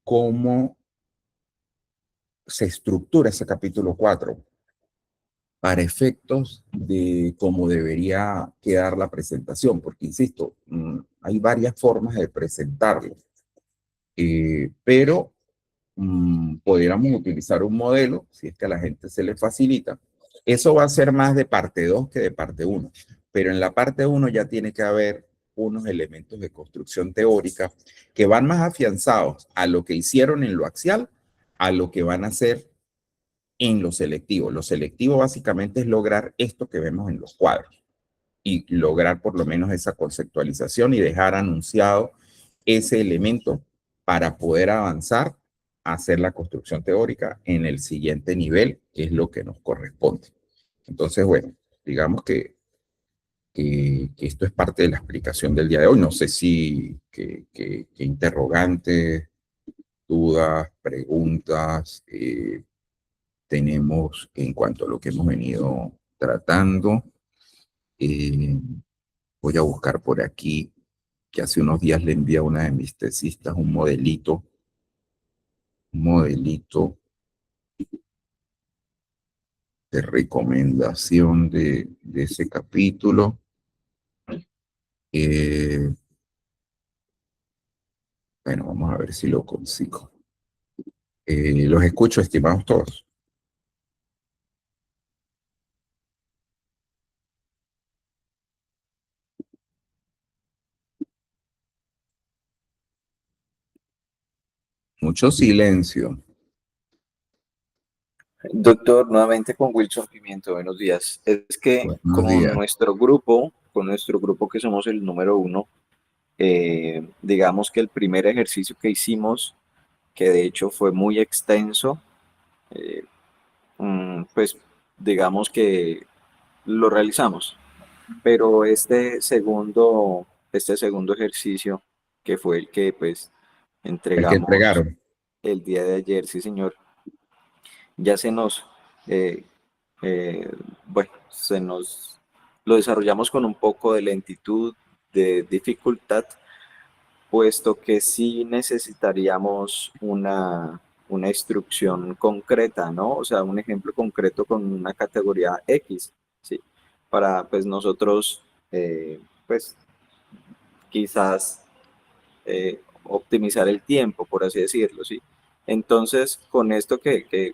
cómo se estructura ese capítulo 4 para efectos de cómo debería quedar la presentación, porque insisto, hay varias formas de presentarlo, pero pudiéramos utilizar un modelo, si es que a la gente se le facilita. Eso va a ser más de parte 2 que de parte 1, pero en la parte 1 ya tiene que haber unos elementos de construcción teórica que van más afianzados a lo que hicieron en lo axial, a lo que van a hacer en lo selectivo. Lo selectivo básicamente es lograr esto que vemos en los cuadros y lograr por lo menos esa conceptualización y dejar anunciado ese elemento para poder avanzar a hacer la construcción teórica en el siguiente nivel, que es lo que nos corresponde. Entonces, bueno, digamos que esto es parte de la explicación del día de hoy. No sé si que interrogantes, dudas, preguntas tenemos en cuanto a lo que hemos venido tratando. Eh, Voy a buscar por aquí que hace unos días le envié a una de mis tesistas un modelito de recomendación de ese capítulo. Bueno, vamos a ver si lo consigo. Los escucho, estimados todos. Mucho silencio. Doctor, nuevamente con Wilson Pimiento, buenos días. Es que Buenos días. con nuestro grupo que somos el número 1, digamos que el primer ejercicio que hicimos, que de hecho fue muy extenso, eh, pues digamos que lo realizamos. Pero este segundo ejercicio, que fue el que pues El que entregamos entregaron. el día de ayer, sí señor, ya eh, eh, bueno, lo desarrollamos con un poco de lentitud, de dificultad, puesto que sí necesitaríamos una instrucción concreta, ¿no? O sea, un ejemplo concreto con una categoría X, ¿sí? Para, pues, nosotros, pues, quizás optimizar el tiempo, por así decirlo, ¿sí? Entonces, con esto que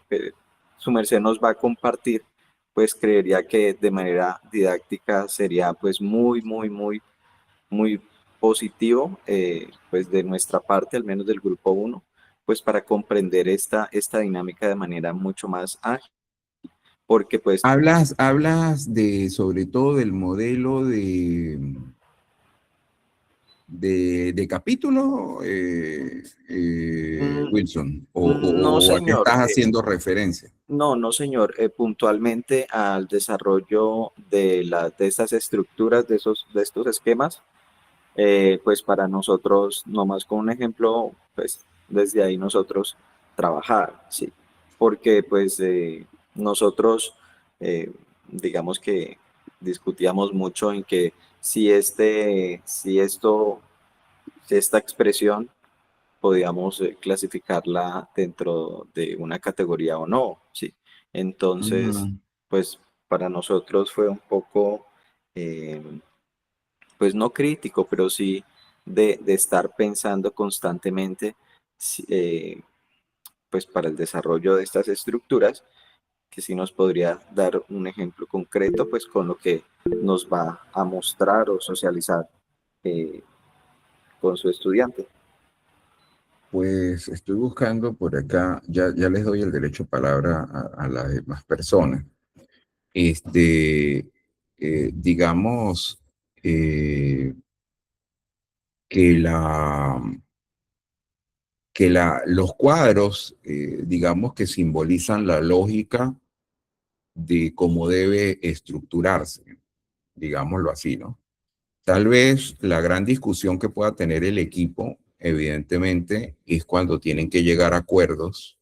su merced nos va a compartir, pues creería que de manera didáctica sería pues muy positivo, pues de nuestra parte, al menos del grupo 1, pues para comprender esta dinámica de manera mucho más ágil, porque pues Hablas de, sobre todo del modelo de capítulo, mm, Wilson, no o a qué señor, estás haciendo referencia. no, señor. Puntualmente al desarrollo de estas estructuras, de estos esquemas, pues para nosotros, nomás con un ejemplo, pues desde ahí nosotros trabajar, ¿sí? Porque pues nosotros, digamos que discutíamos mucho en que si esta expresión podíamos clasificarla dentro de una categoría o no, ¿sí? Entonces, Mm. pues para nosotros fue un poco, eh, pues no crítico, pero sí de estar pensando constantemente, pues para el desarrollo de estas estructuras, que sí nos podría dar un ejemplo concreto, pues con lo que nos va a mostrar o socializar eh, con su estudiante. Pues estoy buscando por acá, ya les doy el derecho a palabra a las demás personas. Digamos eh, que los cuadros, digamos que simbolizan la lógica de cómo debe estructurarse, digámoslo así, ¿no? Tal vez la gran discusión que pueda tener el equipo, evidentemente, es cuando tienen que llegar a acuerdos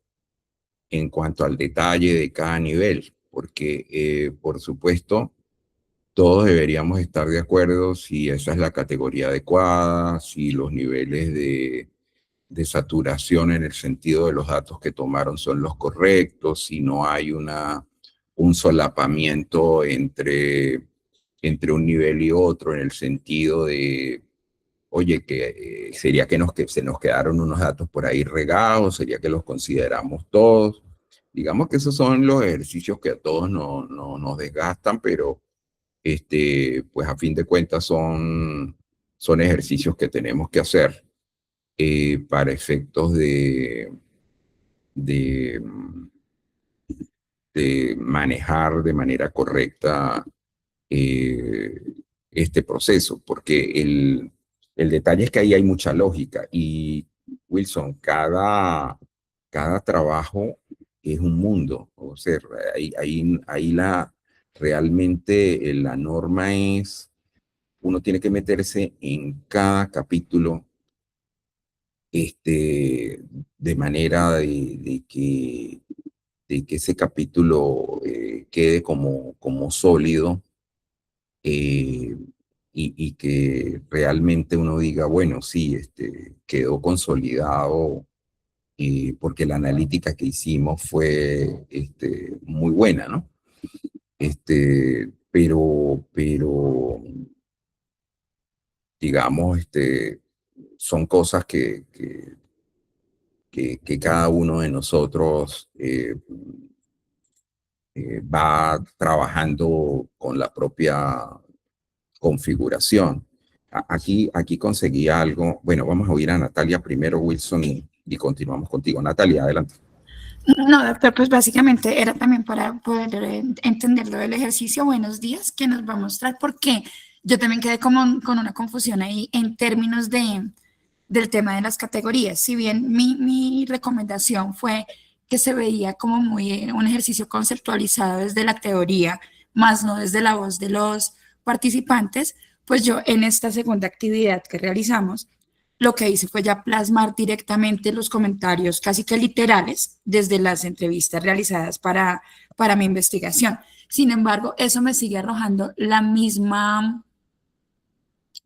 en cuanto al detalle de cada nivel, porque, por supuesto, todos deberíamos estar de acuerdo si esa es la categoría adecuada, si los niveles de saturación en el sentido de los datos que tomaron son los correctos, si no hay un solapamiento entre un nivel y otro en el sentido de, oye, que sería que se nos quedaron unos datos por ahí regados, sería que los consideramos todos. Digamos que esos son los ejercicios que a todos nos desgastan, pero pues a fin de cuentas son ejercicios que tenemos que hacer para efectos de, de manejar de manera correcta eh, este proceso, porque el detalle es que ahí hay mucha lógica y Wilson, cada trabajo es un mundo, o sea, ahí realmente la norma es, uno tiene que meterse en cada capítulo de manera de que ese capítulo quede como sólido y que realmente uno diga, bueno, sí, quedó consolidado porque la analítica que hicimos fue muy buena, ¿no? Pero digamos, son cosas que cada uno de nosotros va trabajando con la propia configuración. Aquí conseguí algo. Bueno, vamos a oír a Natalia primero, Wilson, y continuamos contigo. Natalia, adelante. No, doctor, pues básicamente era también para poder entender lo del ejercicio. Buenos días, que nos va a mostrar, porque yo también quedé como con una confusión ahí en términos del tema de las categorías. Si bien mi recomendación fue que se veía como muy un ejercicio conceptualizado desde la teoría, más no desde la voz de los participantes, pues yo en esta segunda actividad que realizamos, lo que hice fue ya plasmar directamente los comentarios casi que literales desde las entrevistas realizadas para mi investigación. Sin embargo, eso me sigue arrojando la misma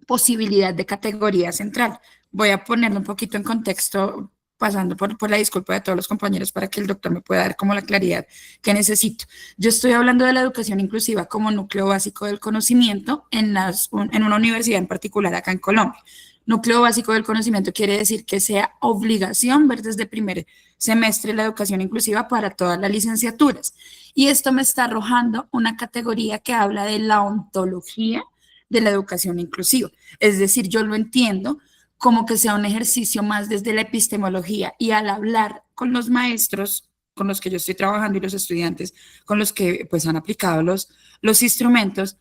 posibilidad de categoría central. Voy a ponerlo un poquito en contexto, pasando por la disculpa de todos los compañeros para que el doctor me pueda dar como la claridad que necesito. Yo estoy hablando de la educación inclusiva como núcleo básico del conocimiento en una universidad en particular acá en Colombia. Núcleo básico del conocimiento quiere decir que sea obligación ver desde primer semestre la educación inclusiva para todas las licenciaturas. Y esto me está arrojando una categoría que habla de la ontología de la educación inclusiva. Es decir, yo lo entiendo como que sea un ejercicio más desde la epistemología, y al hablar con los maestros con los que yo estoy trabajando y los estudiantes con los que pues han aplicado los instrumentos,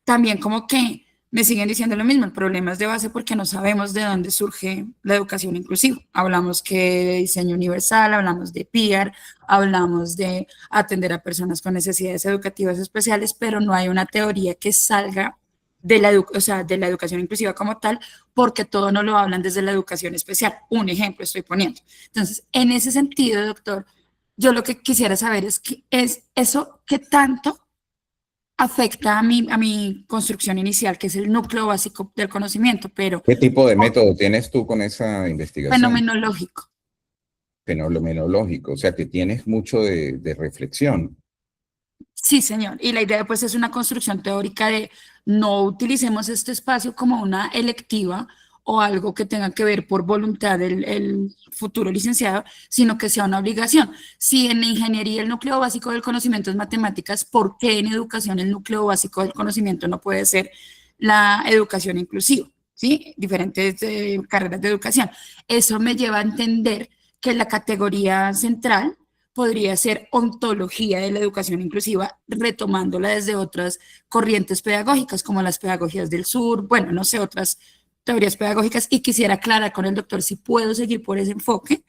también como que me siguen diciendo lo mismo, el problema es de base porque no sabemos de dónde surge la educación inclusiva. Hablamos que de diseño universal, hablamos de PIAR, hablamos de atender a personas con necesidades educativas especiales, pero no hay una teoría que salga de la educación inclusiva como tal, porque todo no lo hablan desde la educación especial. Un ejemplo estoy poniendo. Entonces, en ese sentido, doctor, yo lo que quisiera saber es eso qué tanto afecta a mi construcción inicial, que es el núcleo básico del conocimiento, pero ¿Qué tipo de método tienes tú con esa investigación? fenomenológico. Fenomenológico, o sea que tienes mucho de reflexión. Sí, señor. Y la idea pues es una construcción teórica de no utilicemos este espacio como una electiva o algo que tenga que ver por voluntad del el futuro licenciado, sino que sea una obligación. Si en ingeniería el núcleo básico del conocimiento es matemáticas, ¿por qué en educación el núcleo básico del conocimiento no puede ser la educación inclusiva? ¿sí? Diferentes carreras de educación. Eso me lleva a entender que la categoría central podría ser ontología de la educación inclusiva, retomándola desde otras corrientes pedagógicas, como las pedagogías del sur, bueno, no sé, otras teorías pedagógicas, y quisiera aclarar con el doctor si puedo seguir por ese enfoque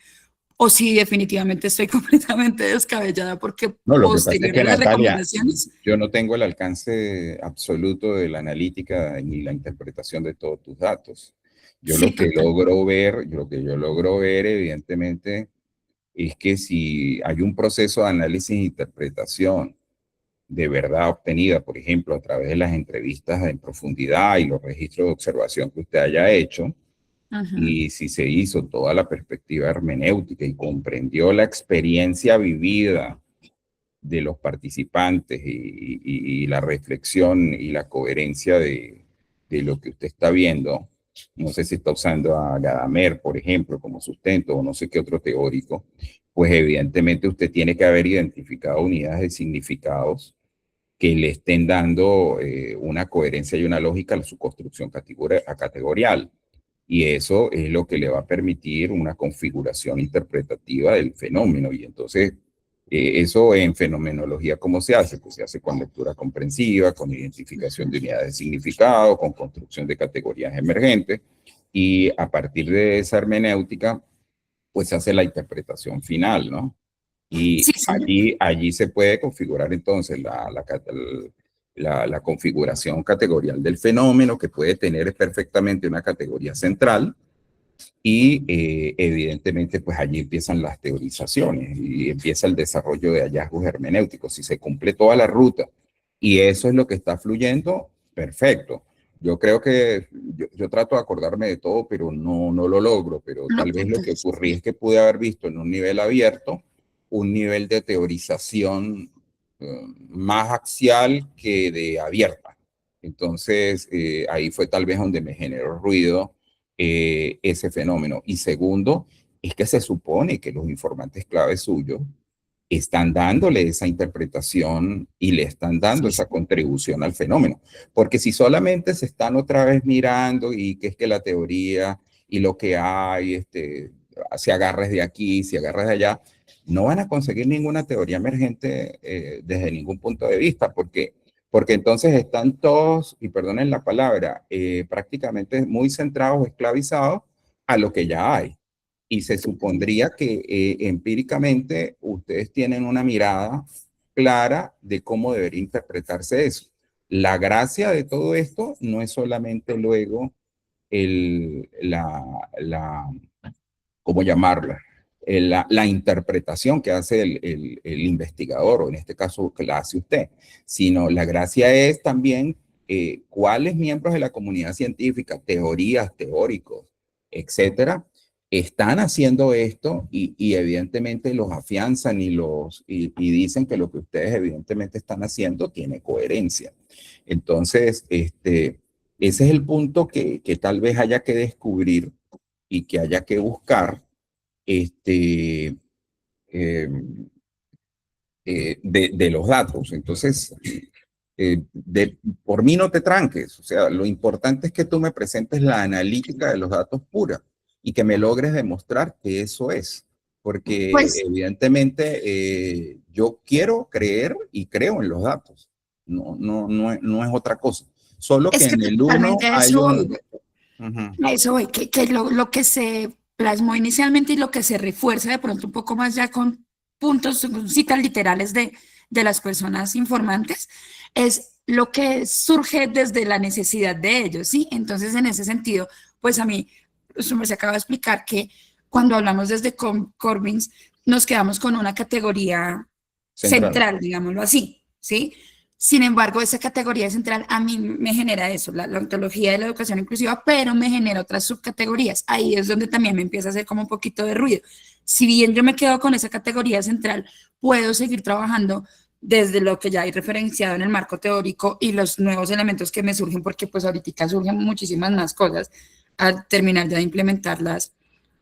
o si definitivamente estoy completamente descabellada porque No, lo que pasa es posterior a que, las Natalia, recomendaciones. yo no tengo el alcance absoluto de la analítica ni la interpretación de todos tus datos. Yo Sí, lo que total. logro ver, lo que yo logro ver, evidentemente, es que si hay un proceso de análisis e interpretación de verdad obtenida, por ejemplo, a través de las entrevistas en profundidad y los registros de observación que usted haya hecho, Ajá. y si se hizo toda la perspectiva hermenéutica y comprendió la experiencia vivida de los participantes y la reflexión y la coherencia de lo que usted está viendo, no sé si está usando a Gadamer, por ejemplo, como sustento o no sé qué otro teórico, pues evidentemente usted tiene que haber identificado unidades de significados que le estén dando una coherencia y una lógica a su construcción categorial. Y eso es lo que le va a permitir una configuración interpretativa del fenómeno. Y entonces, eso en fenomenología, ¿cómo se hace? Pues se hace con lectura comprensiva, con identificación de unidades de significado, con construcción de categorías emergentes. Y a partir de esa hermenéutica, pues se hace la interpretación final, ¿no? Sí, Y señor. allí se puede configurar entonces la configuración categorial del fenómeno, que puede tener perfectamente una categoría central, y evidentemente pues allí empiezan las teorizaciones y empieza el desarrollo de hallazgos hermenéuticos. Si se cumple toda la ruta y eso es lo que está fluyendo, perfecto. Yo creo que yo trato de acordarme de todo, pero no lo logro, pero No, tal vez lo total. que ocurría es que pude haber visto en un nivel abierto un nivel de teorización más axial que de abierta. Entonces, ahí fue tal vez donde me generó ruido ese fenómeno. Y segundo, es que se supone que los informantes clave suyos están dándole esa interpretación y le están dando Sí, esa sí. contribución al fenómeno. Porque si solamente se están otra vez mirando y que es que la teoría y lo que hay, si agarras de aquí, si agarras de allá, no van a conseguir ninguna teoría emergente desde ningún punto de vista, porque entonces están todos, y perdonen la palabra, prácticamente muy centrados, esclavizados a lo que ya hay. Y se supondría que empíricamente ustedes tienen una mirada clara de cómo debería interpretarse eso. La gracia de todo esto no es solamente luego el, la ¿cómo llamarla? La interpretación que hace el investigador, o en este caso que la hace usted, sino la gracia es también cuáles miembros de la comunidad científica, teorías, teóricos, etcétera, están haciendo esto y evidentemente los afianzan y dicen que lo que ustedes evidentemente están haciendo tiene coherencia. Entonces, ese es el punto que tal vez haya que descubrir y que haya que buscar este, eh, de los datos. Entonces, por mí no te tranques. O sea, lo importante es que tú me presentes la analítica de los datos pura y que me logres demostrar que eso es. Porque Pues evidentemente yo quiero creer y creo en los datos. No es otra cosa. Solo que es que en el uno totalmente a hay eso un... voy, Uh-huh. a eso voy, que lo que se plasmó inicialmente y lo que se refuerza de pronto un poco más ya con puntos, con citas literales de las personas informantes, es lo que surge desde la necesidad de ellos, ¿sí? Entonces, en ese sentido, pues a mí, eso me se acaba de explicar que cuando hablamos desde Corbins, nos quedamos con una categoría Central. central, digámoslo así, ¿sí? Sin embargo, esa categoría central a mí me genera eso, la ontología de la educación inclusiva, pero me genera otras subcategorías. Ahí es donde también me empieza a hacer como un poquito de ruido. Si bien yo me quedo con esa categoría central, puedo seguir trabajando desde lo que ya hay referenciado en el marco teórico y los nuevos elementos que me surgen, porque pues ahorita surgen muchísimas más cosas al terminar de implementar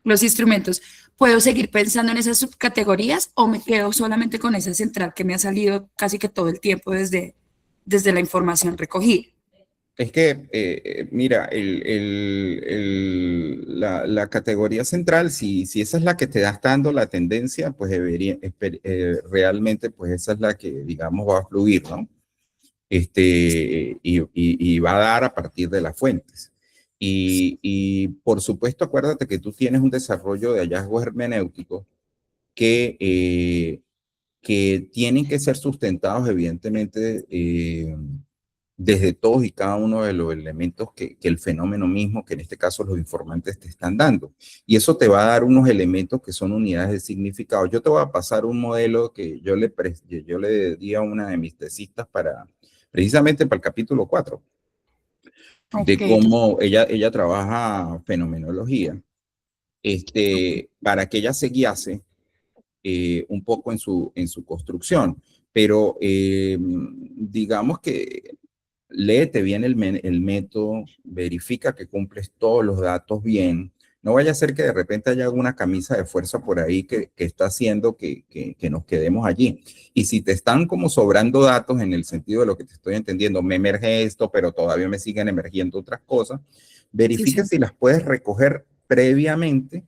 los instrumentos. ¿Puedo seguir pensando en esas subcategorías o me quedo solamente con esa central que me ha salido casi que todo el tiempo desde la información recogida? Es que, mira, la categoría central, si esa es la que te está dando la tendencia, pues debería, realmente, pues esa es la que, digamos, va a fluir, ¿no? Y va a dar a partir de las fuentes. Y por supuesto, acuérdate que tú tienes un desarrollo de hallazgos hermenéuticos que tienen que ser sustentados, evidentemente, desde todos y cada uno de los elementos que el fenómeno mismo, que en este caso los informantes te están dando. Y eso te va a dar unos elementos que son unidades de significado. Yo te voy a pasar un modelo que yo le di a una de mis tesistas precisamente para el capítulo 4, Ok, de cómo ella trabaja fenomenología, para que ella se guiase un poco en su construcción. Pero digamos que léete bien el método, verifica que cumples todos los datos bien. No vaya a ser que de repente haya alguna camisa de fuerza por ahí que está haciendo que nos quedemos allí. Y si te están como sobrando datos en el sentido de lo que te estoy entendiendo, me emerge esto, pero todavía me siguen emergiendo otras cosas, sí, verifica sí. si las puedes recoger previamente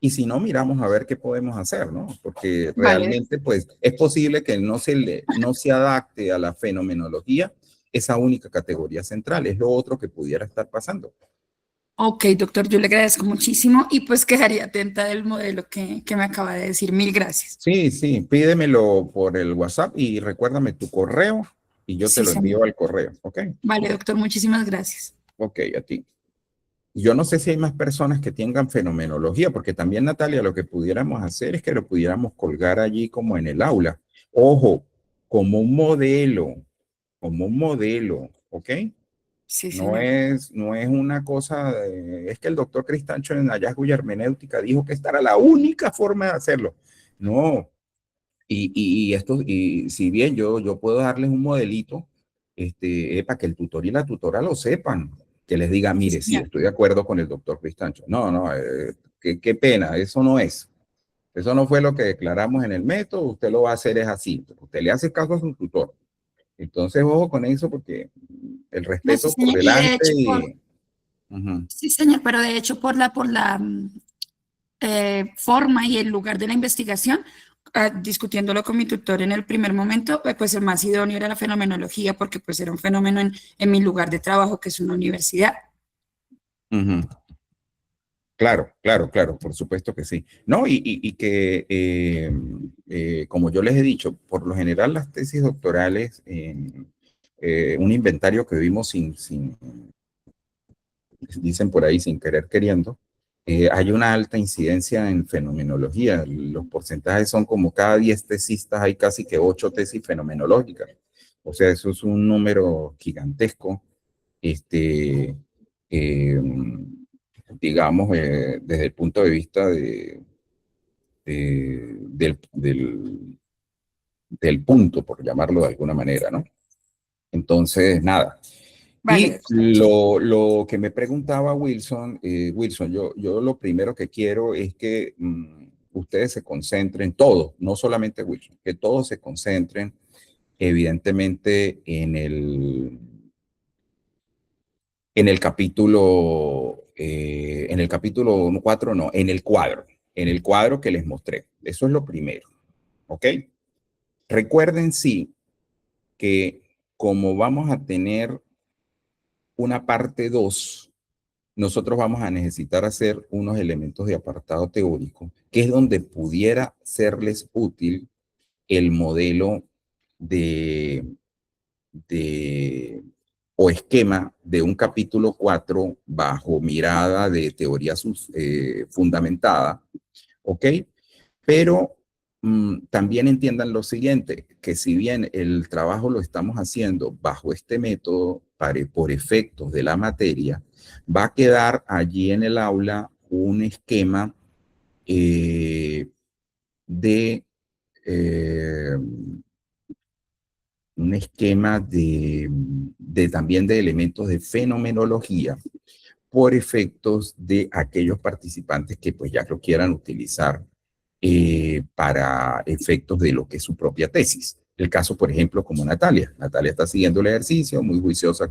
y si no, miramos a ver qué podemos hacer, ¿no? Porque Vale. realmente, pues, es posible que no se adapte a la fenomenología esa única categoría central. Es lo otro que pudiera estar pasando. Ok, doctor, yo le agradezco muchísimo y pues quedaría atenta del modelo que me acaba de decir. Mil gracias. Sí, sí, pídemelo por el WhatsApp y recuérdame tu correo y yo te Sí, lo señor. envío al correo, ¿ok? Vale, doctor, muchísimas gracias. Ok, a ti. Yo no sé si hay más personas que tengan fenomenología, porque también, Natalia, lo que pudiéramos hacer es que lo pudiéramos colgar allí como en el aula. Ojo, como un modelo, ¿ok? Sí, No señor. es, no es una cosa, es que el doctor Cristancho en Hallazgo y Hermenéutica dijo que esta era la única forma de hacerlo. No, y si bien yo puedo darles un modelito, para que el tutor y la tutora lo sepan, que les diga, Sí, mire, sí, señor. estoy de acuerdo con el doctor Cristancho. No, no, qué pena, eso no es. Eso no fue lo que declaramos en el método, usted lo va a hacer es así. Usted le hace caso a su tutor. Entonces, ojo con eso porque el No, sí, respeto por señor. Y de delante hecho, y... Ujú. sí, señor, pero de hecho por la forma y el lugar de la investigación, discutiéndolo con mi tutor en el primer momento, pues el más idóneo era la fenomenología porque pues era un fenómeno en mi lugar de trabajo, que es una universidad. Ujú. Claro, claro, claro, por supuesto que sí. No, y que, como yo les he dicho, por lo general las tesis doctorales, un inventario que vimos dicen por ahí, sin querer queriendo, hay una alta incidencia en fenomenología. Los porcentajes son como cada 10 tesistas hay casi que 8 tesis fenomenológicas. O sea, eso es un número gigantesco. Este, eh, digamos, desde el punto de vista del punto, por llamarlo de alguna manera, ¿no? Entonces, nada. Vale, Y doctor. lo que me preguntaba Wilson, Wilson, yo lo primero que quiero es que ustedes se concentren, todos, no solamente Wilson, que todos se concentren evidentemente en el capítulo 4 no, en el cuadro que les mostré. Eso es lo primero, ¿ok? Recuerden, sí, que como vamos a tener una parte 2, nosotros vamos a necesitar hacer unos elementos de apartado teórico, que es donde pudiera serles útil el modelo de, de o esquema de un capítulo 4 bajo mirada de teoría fundamentada, ¿ok? Pero también entiendan lo siguiente, que si bien el trabajo lo estamos haciendo bajo este método por efectos de la materia, va a quedar allí en el aula un esquema eh, de eh, un esquema también de elementos de fenomenología por efectos de aquellos participantes que pues ya lo quieran utilizar para efectos de lo que es su propia tesis. El caso, por ejemplo, como Natalia. Natalia está siguiendo el ejercicio, muy juiciosa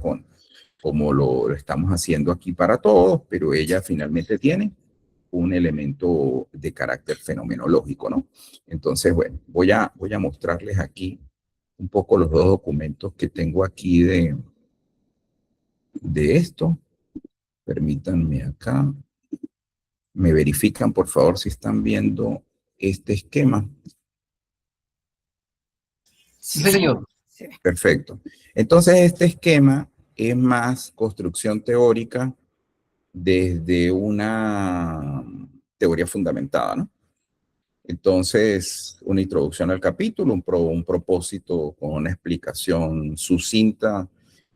como lo estamos haciendo aquí para todos, pero ella finalmente tiene un elemento de carácter fenomenológico, ¿no? Entonces, bueno, voy a mostrarles aquí un poco los dos documentos que tengo aquí de esto. Permítanme acá. Me verifican, por favor, si están viendo este esquema. Sí, señor. Perfecto. Entonces, este esquema es más construcción teórica desde una teoría fundamentada, ¿no? Entonces, una introducción al capítulo, un propósito con una explicación sucinta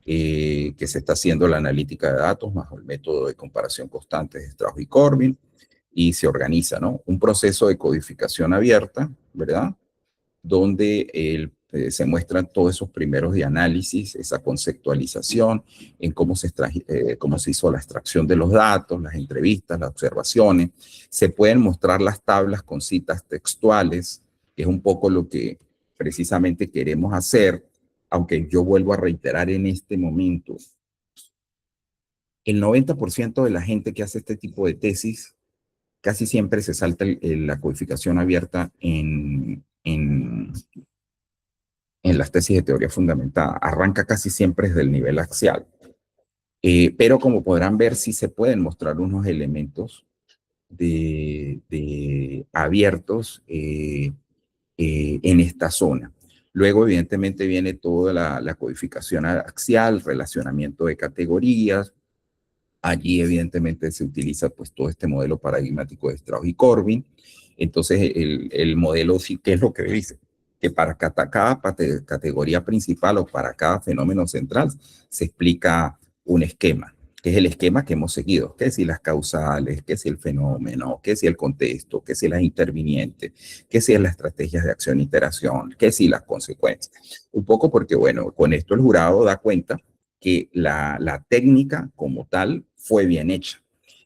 que se está haciendo la analítica de datos bajo el método de comparación constante de Strauss y Corbin, y se organiza, ¿no? Un proceso de codificación abierta, ¿verdad? Donde se muestran todos esos primeros de análisis, esa conceptualización, en cómo se hizo la extracción de los datos, las entrevistas, las observaciones. Se pueden mostrar las tablas con citas textuales, que es un poco lo que precisamente queremos hacer, aunque yo vuelvo a reiterar en este momento, el 90% de la gente que hace este tipo de tesis casi siempre se salta la codificación abierta en las tesis de teoría fundamentada. Arranca casi siempre desde el nivel axial. Pero como podrán ver, sí se pueden mostrar unos elementos abiertos en esta zona. Luego, evidentemente, viene toda la codificación axial, relacionamiento de categorías. Allí, evidentemente, se utiliza pues todo este modelo paradigmático de Strauss y Corbin. Entonces, el modelo sí, ¿qué es lo que dice? Que para cada categoría principal o para cada fenómeno central se explica un esquema, que es el esquema que hemos seguido, que si las causales, que si el fenómeno, que si el contexto, que si las intervinientes, que si las estrategias de acción e iteración, que si las consecuencias. Un poco porque, bueno, con esto el jurado da cuenta que la técnica como tal fue bien hecha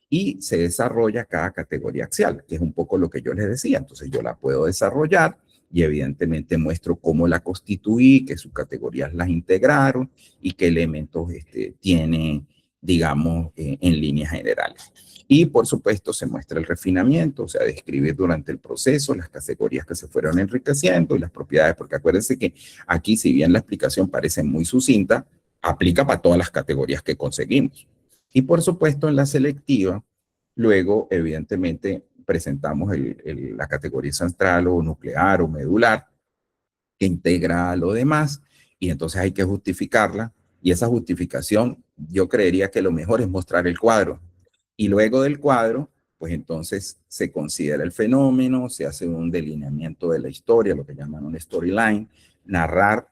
y se desarrolla cada categoría axial, que es un poco lo que yo les decía. Entonces yo la puedo desarrollar y evidentemente muestro cómo la constituí, qué subcategorías las integraron y qué elementos tiene, digamos, en líneas generales. Y por supuesto se muestra el refinamiento, o sea, describir durante el proceso las categorías que se fueron enriqueciendo y las propiedades, porque acuérdense que aquí, si bien la explicación parece muy sucinta, aplica para todas las categorías que conseguimos. Y por supuesto en la selectiva, luego evidentemente presentamos la categoría central o nuclear o medular, que integra lo demás, y entonces hay que justificarla, y esa justificación yo creería que lo mejor es mostrar el cuadro, y luego del cuadro, pues entonces se considera el fenómeno, se hace un delineamiento de la historia, lo que llaman un storyline, narrar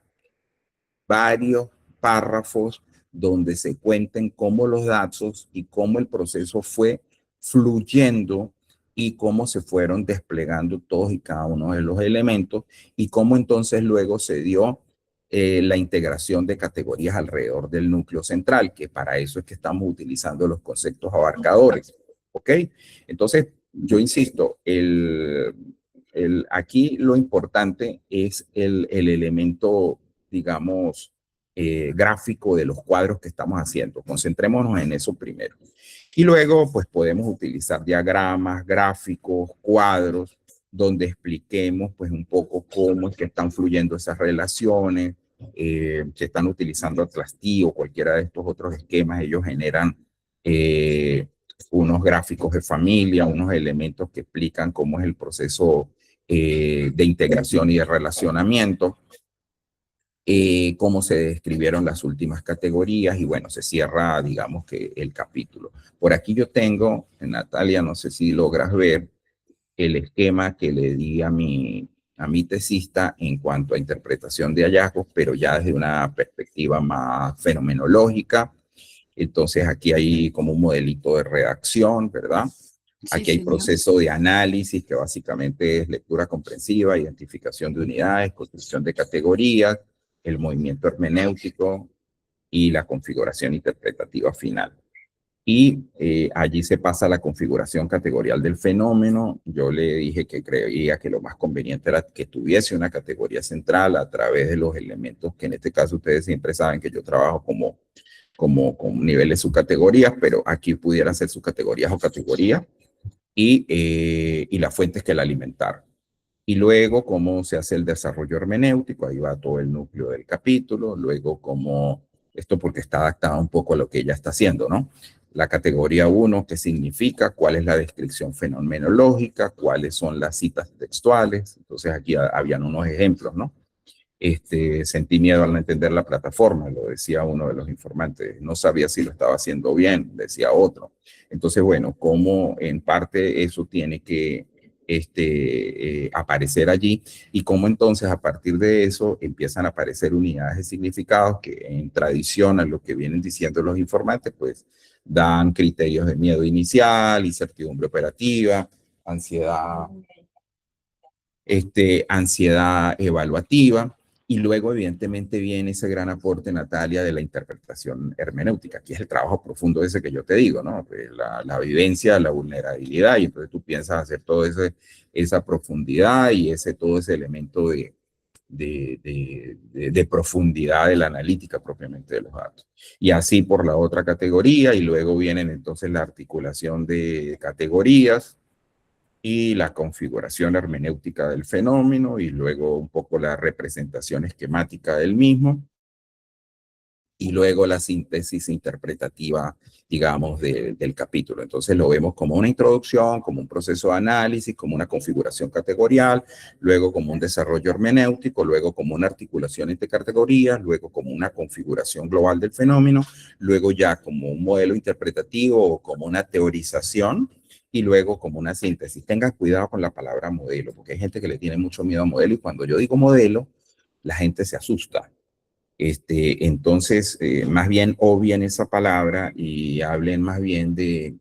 varios párrafos donde se cuenten cómo los datos y cómo el proceso fue fluyendo y cómo se fueron desplegando todos y cada uno de los elementos y cómo entonces luego se dio la integración de categorías alrededor del núcleo central, que para eso es que estamos utilizando los conceptos abarcadores. ¿Ok? Entonces, yo insisto, aquí lo importante es el elemento, digamos, gráfico de los cuadros que estamos haciendo. Concentrémonos en eso primero. Y luego, pues podemos utilizar diagramas, gráficos, cuadros, donde expliquemos pues un poco cómo es que están fluyendo esas relaciones, se están utilizando Atlas-T o cualquiera de estos otros esquemas. Ellos generan unos gráficos de familia, unos elementos que explican cómo es el proceso de integración y de relacionamiento. Cómo se describieron las últimas categorías y bueno, se cierra, digamos que el capítulo. Por aquí yo tengo, Natalia, no sé si logras ver el esquema que le di a mi tesista en cuanto a interpretación de hallazgos, pero ya desde una perspectiva más fenomenológica. Entonces aquí hay como un modelito de redacción, ¿verdad? Aquí hay proceso de análisis, que básicamente es lectura comprensiva, identificación de unidades, construcción de categorías, el movimiento hermenéutico y la configuración interpretativa final. Y allí se pasa a la configuración categorial del fenómeno. Yo le dije que creía que lo más conveniente era que tuviese una categoría central a través de los elementos que en este caso ustedes siempre saben que yo trabajo como con niveles subcategorías, pero aquí pudieran ser subcategorías o categorías, y las fuentes que la alimentaron. Y luego cómo se hace el desarrollo hermenéutico, ahí va todo el núcleo del capítulo, luego cómo, esto porque está adaptado un poco a lo que ella está haciendo, ¿no? La categoría 1, ¿qué significa? ¿Cuál es la descripción fenomenológica? ¿Cuáles son las citas textuales? Entonces aquí habían unos ejemplos, ¿no? Sentí miedo al no entender la plataforma, lo decía uno de los informantes, no sabía si lo estaba haciendo bien, decía otro. Entonces, bueno, cómo en parte eso tiene que aparecer allí y cómo entonces a partir de eso empiezan a aparecer unidades de significados que en tradición a lo que vienen diciendo los informantes, pues dan criterios de miedo inicial, incertidumbre operativa, ansiedad, ansiedad evaluativa. Y luego, evidentemente, viene ese gran aporte, Natalia, de la interpretación hermenéutica. Aquí es el trabajo profundo ese que yo te digo, ¿no? Pues la vivencia, la vulnerabilidad, y entonces tú piensas hacer todo esa profundidad y todo ese elemento de profundidad de la analítica propiamente de los datos. Y así por la otra categoría, y luego vienen entonces la articulación de categorías, y la configuración hermenéutica del fenómeno, y luego un poco la representación esquemática del mismo, y luego la síntesis interpretativa, digamos, del capítulo. Entonces lo vemos como una introducción, como un proceso de análisis, como una configuración categorial, luego como un desarrollo hermenéutico, luego como una articulación entre categorías, luego como una configuración global del fenómeno, luego ya como un modelo interpretativo o como una teorización, y luego como una síntesis. Tengan cuidado con la palabra modelo, porque hay gente que le tiene mucho miedo a modelo, y cuando yo digo modelo, la gente se asusta. Entonces, más bien obvien esa palabra y hablen más bien de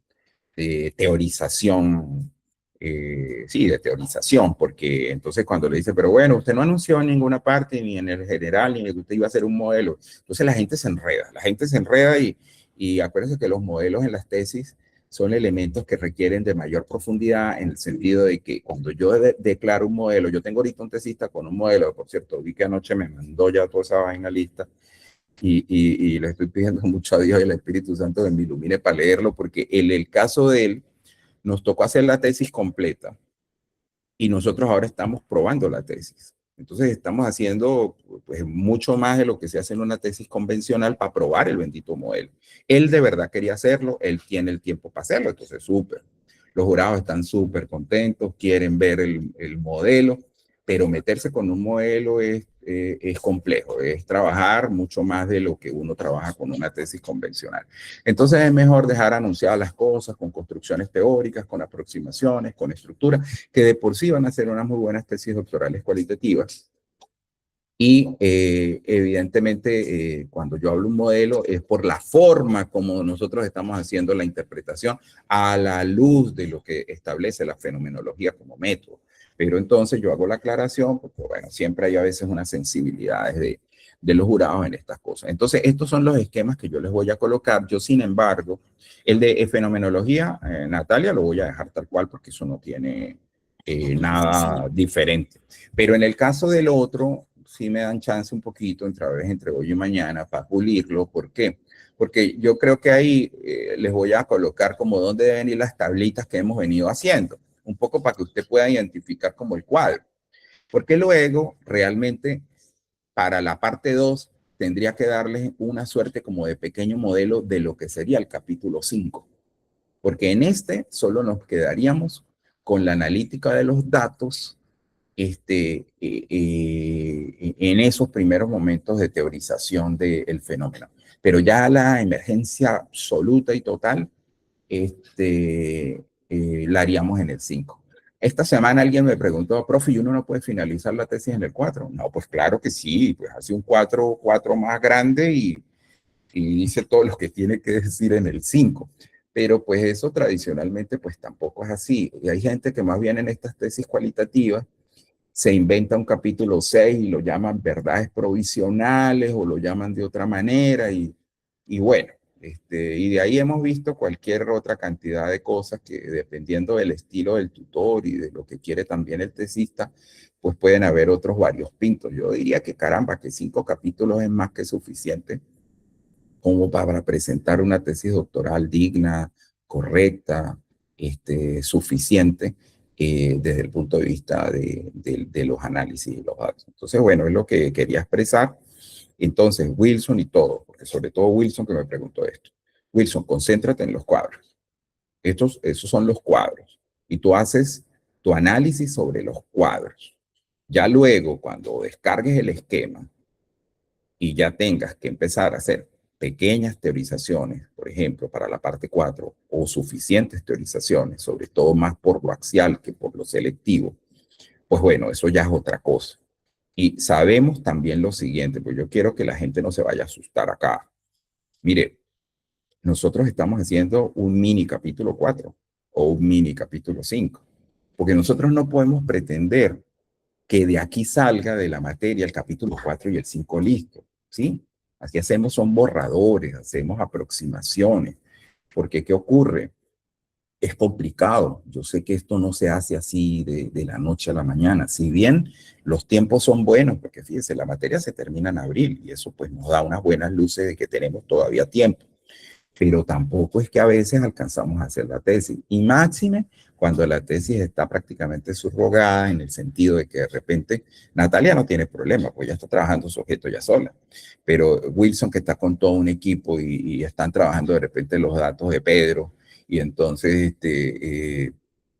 teorización, sí, de teorización, porque entonces cuando le dice, pero bueno, usted no anunció en ninguna parte, ni en el general, ni que usted iba a hacer un modelo, entonces la gente se enreda y acuérdense que los modelos en las tesis son elementos que requieren de mayor profundidad en el sentido de que cuando yo declaro un modelo, yo tengo ahorita un tesista con un modelo, por cierto, vi que anoche me mandó ya toda esa vaina lista, y le estoy pidiendo mucho a Dios y al Espíritu Santo que me ilumine para leerlo, porque en el caso de él, nos tocó hacer la tesis completa y nosotros ahora estamos probando la tesis. Entonces estamos haciendo pues, mucho más de lo que se hace en una tesis convencional para probar el bendito modelo. Él de verdad quería hacerlo, él tiene el tiempo para hacerlo, entonces súper. Los jurados están súper contentos, quieren ver el modelo, pero meterse con un modelo es complejo, es trabajar mucho más de lo que uno trabaja con una tesis convencional. Entonces es mejor dejar anunciadas las cosas con construcciones teóricas, con aproximaciones, con estructura, que de por sí van a ser unas muy buenas tesis doctorales cualitativas. Y evidentemente cuando yo hablo un modelo es por la forma como nosotros estamos haciendo la interpretación a la luz de lo que establece la fenomenología como método. Pero entonces yo hago la aclaración porque bueno, siempre hay a veces unas sensibilidades de los jurados en estas cosas. Entonces estos son los esquemas que yo les voy a colocar. Yo sin embargo, el de fenomenología, Natalia, lo voy a dejar tal cual porque eso no tiene nada diferente. Pero en el caso del otro, sí me dan chance un poquito entre hoy y mañana para pulirlo. ¿Por qué? Porque yo creo que ahí les voy a colocar como dónde deben ir las tablitas que hemos venido haciendo, un poco para que usted pueda identificar como el cuadro. Porque luego, realmente, para la parte 2, tendría que darles una suerte como de pequeño modelo de lo que sería el capítulo 5. Porque en este solo nos quedaríamos con la analítica de los datos en esos primeros momentos de teorización del fenómeno. Pero ya la emergencia absoluta y total la haríamos en el 5. Esta semana alguien me preguntó, profe, ¿y uno no puede finalizar la tesis en el 4? No, pues claro que sí, pues hace un 4 más grande y dice todo lo que tiene que decir en el 5. Pero pues eso tradicionalmente pues tampoco es así. Y hay gente que más bien en estas tesis cualitativas se inventa un capítulo 6 y lo llaman verdades provisionales o lo llaman de otra manera y bueno, y de ahí hemos visto cualquier otra cantidad de cosas que dependiendo del estilo del tutor y de lo que quiere también el tesista, pues pueden haber otros varios pintos. Yo diría que caramba, que 5 capítulos es más que suficiente como para presentar una tesis doctoral digna, correcta, suficiente desde el punto de vista de los análisis y los datos. Entonces, bueno, es lo que quería expresar. Entonces, Wilson y todo, porque sobre todo Wilson que me preguntó esto. Wilson, concéntrate en los cuadros. Esos son los cuadros. Y tú haces tu análisis sobre los cuadros. Ya luego, cuando descargues el esquema y ya tengas que empezar a hacer pequeñas teorizaciones, por ejemplo, para la parte 4, o suficientes teorizaciones, sobre todo más por lo axial que por lo selectivo, pues bueno, eso ya es otra cosa. Y sabemos también lo siguiente, pues yo quiero que la gente no se vaya a asustar acá. Mire, nosotros estamos haciendo un mini capítulo 4 o un mini capítulo 5, porque nosotros no podemos pretender que de aquí salga de la materia el capítulo 4 y el 5 listo, ¿sí? Así hacemos son borradores, hacemos aproximaciones, porque ¿qué ocurre? Es complicado. Yo sé que esto no se hace así de la noche a la mañana. Si bien los tiempos son buenos, porque fíjense, la materia se termina en abril y eso pues nos da unas buenas luces de que tenemos todavía tiempo. Pero tampoco es que a veces alcanzamos a hacer la tesis. Y máxime cuando la tesis está prácticamente subrogada en el sentido de que de repente Natalia no tiene problema, pues ya está trabajando su objeto ya sola. Pero Wilson que está con todo un equipo y están trabajando de repente los datos de Pedro y entonces,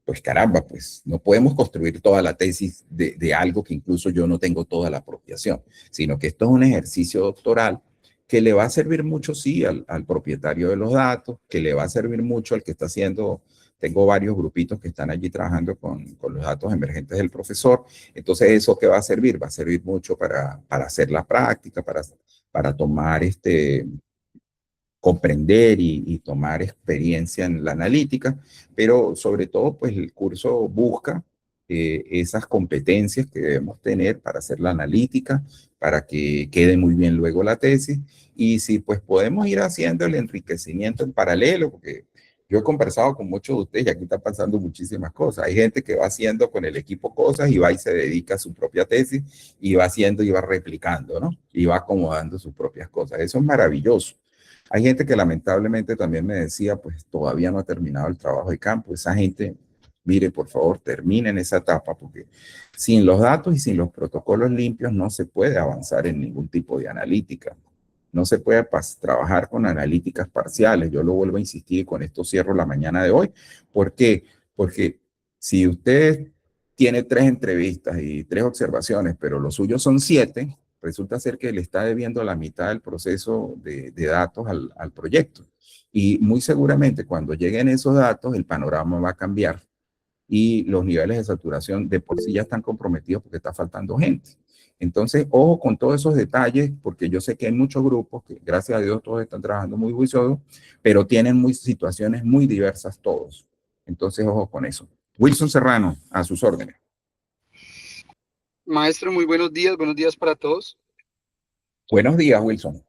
pues caramba, pues no podemos construir toda la tesis de algo que incluso yo no tengo toda la apropiación, sino que esto es un ejercicio doctoral que le va a servir mucho, sí, al propietario de los datos, que le va a servir mucho al que está haciendo, tengo varios grupitos que están allí trabajando con los datos emergentes del profesor, entonces eso que va a servir mucho para hacer la práctica, para tomar comprender y tomar experiencia en la analítica, pero sobre todo, pues el curso busca esas competencias que debemos tener para hacer la analítica, para que quede muy bien luego la tesis, y si pues podemos ir haciendo el enriquecimiento en paralelo, porque yo he conversado con muchos de ustedes y aquí está pasando muchísimas cosas. Hay gente que va haciendo con el equipo cosas y va y se dedica a su propia tesis y va haciendo y va replicando, ¿no? Y va acomodando sus propias cosas. Eso es maravilloso. Hay gente que lamentablemente también me decía, pues todavía no ha terminado el trabajo de campo. Esa gente, mire, por favor, terminen esa etapa, porque sin los datos y sin los protocolos limpios no se puede avanzar en ningún tipo de analítica. No se puede trabajar con analíticas parciales. Yo lo vuelvo a insistir y con esto cierro la mañana de hoy. ¿Por qué? Porque si usted tiene 3 entrevistas y 3 observaciones, pero los suyos son 7, resulta ser que le está debiendo la mitad del proceso de datos al proyecto. Y muy seguramente cuando lleguen esos datos, el panorama va a cambiar y los niveles de saturación de por sí ya están comprometidos porque está faltando gente. Entonces, ojo con todos esos detalles, porque yo sé que hay muchos grupos que, gracias a Dios, todos están trabajando muy juiciosos, pero tienen situaciones muy diversas todos. Entonces, ojo con eso. Wilson Serrano, a sus órdenes. Maestro, muy buenos días para todos. Buenos días, Wilson.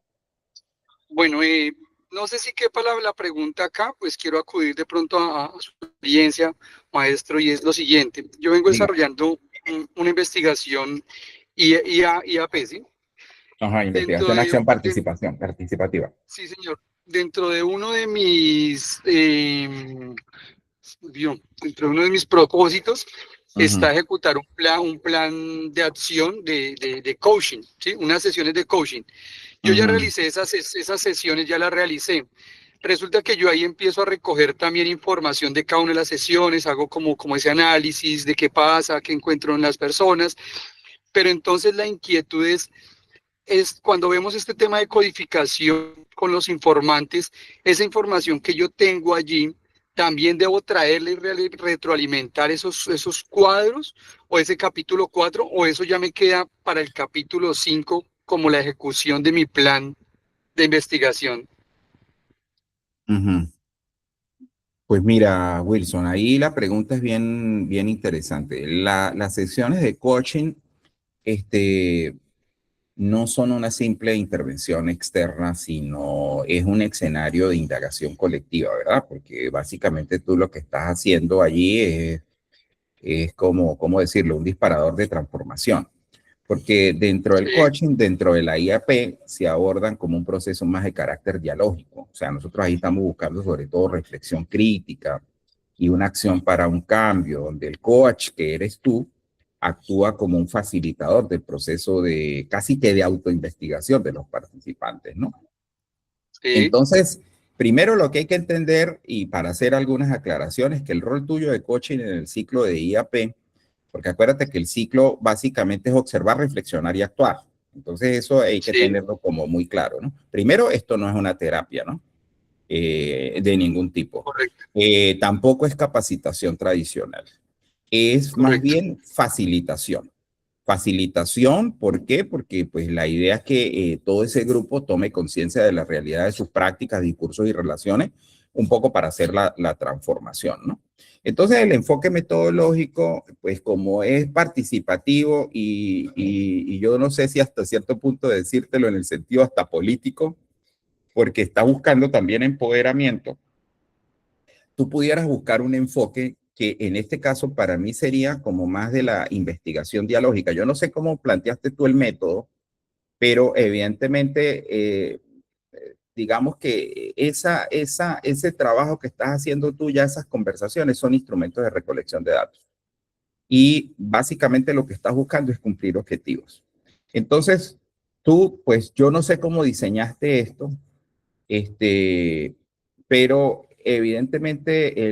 Bueno, no sé si quepa la pregunta acá, pues quiero acudir de pronto a su experiencia, maestro, y es lo siguiente. Yo vengo desarrollando una investigación IAP, ¿sí? Ajá, investigación, acción, participativa. Sí, señor. Dentro de uno de mis, dentro de uno de mis propósitos, está ejecutar un plan de acción de coaching, ¿sí? Unas sesiones de coaching. Yo ya realicé esas sesiones, ya las realicé. Resulta que yo ahí empiezo a recoger también información de cada una de las sesiones, hago como ese análisis de qué pasa, qué encuentro en las personas, pero entonces la inquietud es cuando vemos este tema de codificación con los informantes, esa información que yo tengo allí, también debo traerle y retroalimentar esos cuadros o ese capítulo 4, o eso ya me queda para el capítulo 5 como la ejecución de mi plan de investigación. Pues mira, Wilson, ahí la pregunta es bien, bien interesante. Las sesiones de coaching, no son una simple intervención externa, sino es un escenario de indagación colectiva, ¿verdad? Porque básicamente tú lo que estás haciendo allí es como, ¿cómo decirlo? Un disparador de transformación. porque dentro del Sí, coaching, dentro de la IAP, se abordan como un proceso más de carácter dialógico. O sea, nosotros ahí estamos buscando sobre todo reflexión crítica y una acción para un cambio, donde el coach, que eres tú, actúa como un facilitador del proceso de casi que de autoinvestigación de los participantes, ¿no? sí, Entonces, primero lo que hay que entender, y para hacer algunas aclaraciones, que el rol tuyo de coaching en el ciclo de IAP, porque acuérdate que el ciclo básicamente es observar, reflexionar y actuar. Entonces, eso hay que sí, tenerlo como muy claro, ¿no? Primero, esto no es una terapia, ¿no? De ningún tipo. correcto, Tampoco es capacitación tradicional. Es más correcto. bien facilitación. Facilitación, ¿por qué? Porque pues la idea es que todo ese grupo tome conciencia de la realidad de sus prácticas, discursos y relaciones, un poco para hacer la transformación, ¿no? Entonces el enfoque metodológico, pues como es participativo y yo no sé si hasta cierto punto decírtelo en el sentido hasta político, porque está buscando también empoderamiento, tú pudieras buscar un enfoque que en este caso para mí sería como más de la investigación dialógica. Yo no sé cómo planteaste tú el método, pero evidentemente, digamos que ese trabajo que estás haciendo tú, ya esas conversaciones son instrumentos de recolección de datos. Y básicamente lo que estás buscando es cumplir objetivos. Entonces, tú, pues yo no sé cómo diseñaste esto, pero evidentemente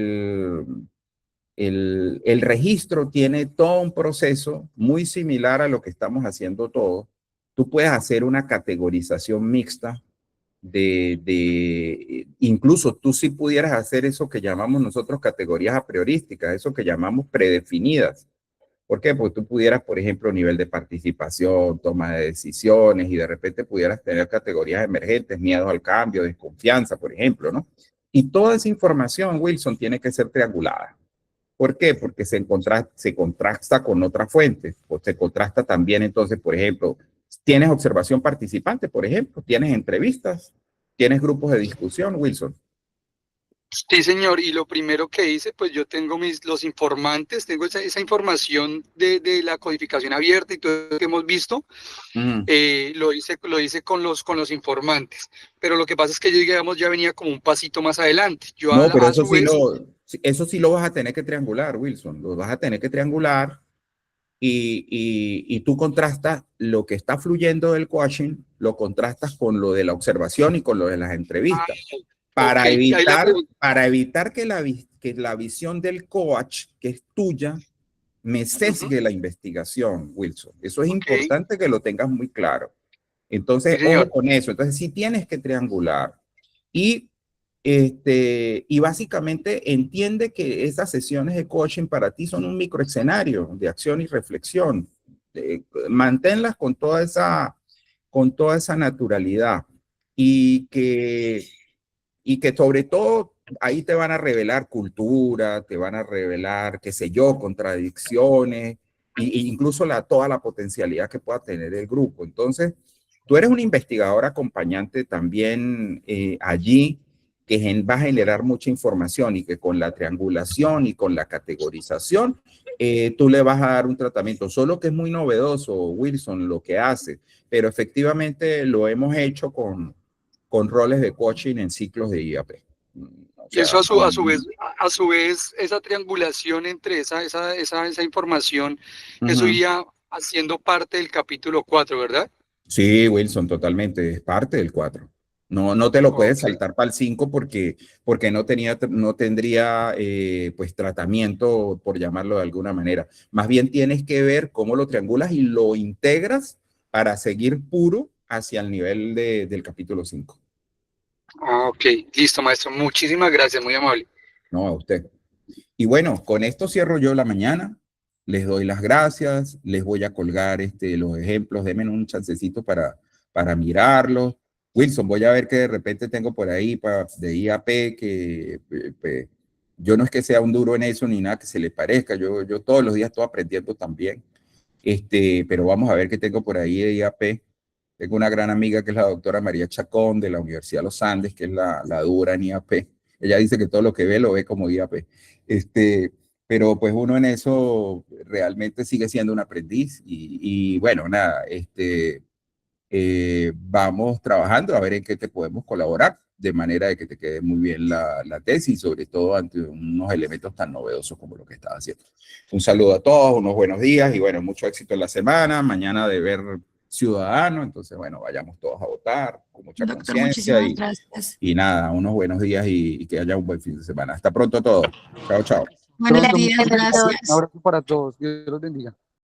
el registro tiene todo un proceso muy similar a lo que estamos haciendo todos. Tú puedes hacer una categorización mixta incluso tú sí pudieras hacer eso que llamamos nosotros categorías a priorísticas, eso que llamamos predefinidas. ¿Por qué? Porque tú pudieras, por ejemplo, nivel de participación, toma de decisiones y de repente pudieras tener categorías emergentes, miedo al cambio, desconfianza, por ejemplo, ¿no? Y toda esa información, Wilson, tiene que ser triangulada. ¿Por qué? Porque se contrasta con otras fuentes, o se contrasta también entonces, por ejemplo, tienes observación participante, por ejemplo, tienes entrevistas, tienes grupos de discusión, Wilson. Sí, señor, y lo primero que hice, pues yo tengo los informantes, tengo esa información de la codificación abierta y todo lo que hemos visto, lo hice con los informantes, pero lo que pasa es que yo, digamos, ya venía como un pasito más adelante. Yo No, pero a su vez, eso sí lo vas a tener que triangular, Wilson, lo vas a tener que triangular y tú contrastas lo que está fluyendo del coaching, lo contrastas con lo de la observación y con lo de las ah, entrevistas. ok, ahí la pregunta, Para evitar que la visión del coach, que es tuya, me ujú, sesgue la investigación, Wilson. Eso es ok, importante que lo tengas muy claro. sí, Entonces, ojo señor, con eso. Entonces, sí tienes que triangular. Y, y básicamente entiende que esas sesiones de coaching para ti son un microescenario de acción y reflexión. Manténlas con toda esa naturalidad y que sobre todo ahí te van a revelar cultura, te van a revelar, qué sé yo, contradicciones incluso toda la potencialidad que pueda tener el grupo. Entonces, tú eres un investigador acompañante también allí que va a generar mucha información y que con la triangulación y con la categorización tú le vas a dar un tratamiento. Solo que es muy novedoso, Wilson, lo que hace, pero efectivamente lo hemos hecho con roles de coaching en ciclos de IAP. O y sea, eso no, a su vez, esa triangulación entre esa información, eso uh-huh. iría haciendo parte del capítulo 4, ¿verdad? Sí, Wilson, totalmente, es parte del 4. No, no te lo puedes Ok. saltar para el 5 porque no tendría pues tratamiento, por llamarlo de alguna manera. Más bien tienes que ver cómo lo triangulas y lo integras para seguir puro hacia el nivel del capítulo 5. Ah, ok, listo, maestro. Muchísimas gracias, muy amable. No, a usted. Y bueno, con esto cierro yo la mañana. Les doy las gracias. Les voy a colgar los ejemplos. Denme un chancecito para mirarlos. Wilson, voy a ver que de repente tengo por ahí de IAP que yo no es que sea un duro en eso ni nada que se le parezca. Yo todos los días estoy aprendiendo también. Pero vamos a ver qué tengo por ahí de IAP. Tengo una gran amiga que es la doctora María Chacón de la Universidad de los Andes, que es la dura en IAP. Ella dice que todo lo que ve lo ve como IAP. Este, pero pues uno en eso realmente sigue siendo un aprendiz y bueno, nada, vamos trabajando a ver en qué te podemos colaborar, de manera de que te quede muy bien la tesis, sobre todo ante unos elementos tan novedosos como lo que estás haciendo. Un saludo a todos, unos buenos días y bueno, mucho éxito en la semana, mañana deber ciudadano, entonces bueno, vayamos todos a votar con mucha Doctor, conciencia muchísimas gracias. y nada, unos buenos días y que haya un buen fin de semana. Hasta pronto a todos. Chao, chao. Buenos Pronto, días, muchas gracias. gracias. Un abrazo para todos. Dios los bendiga.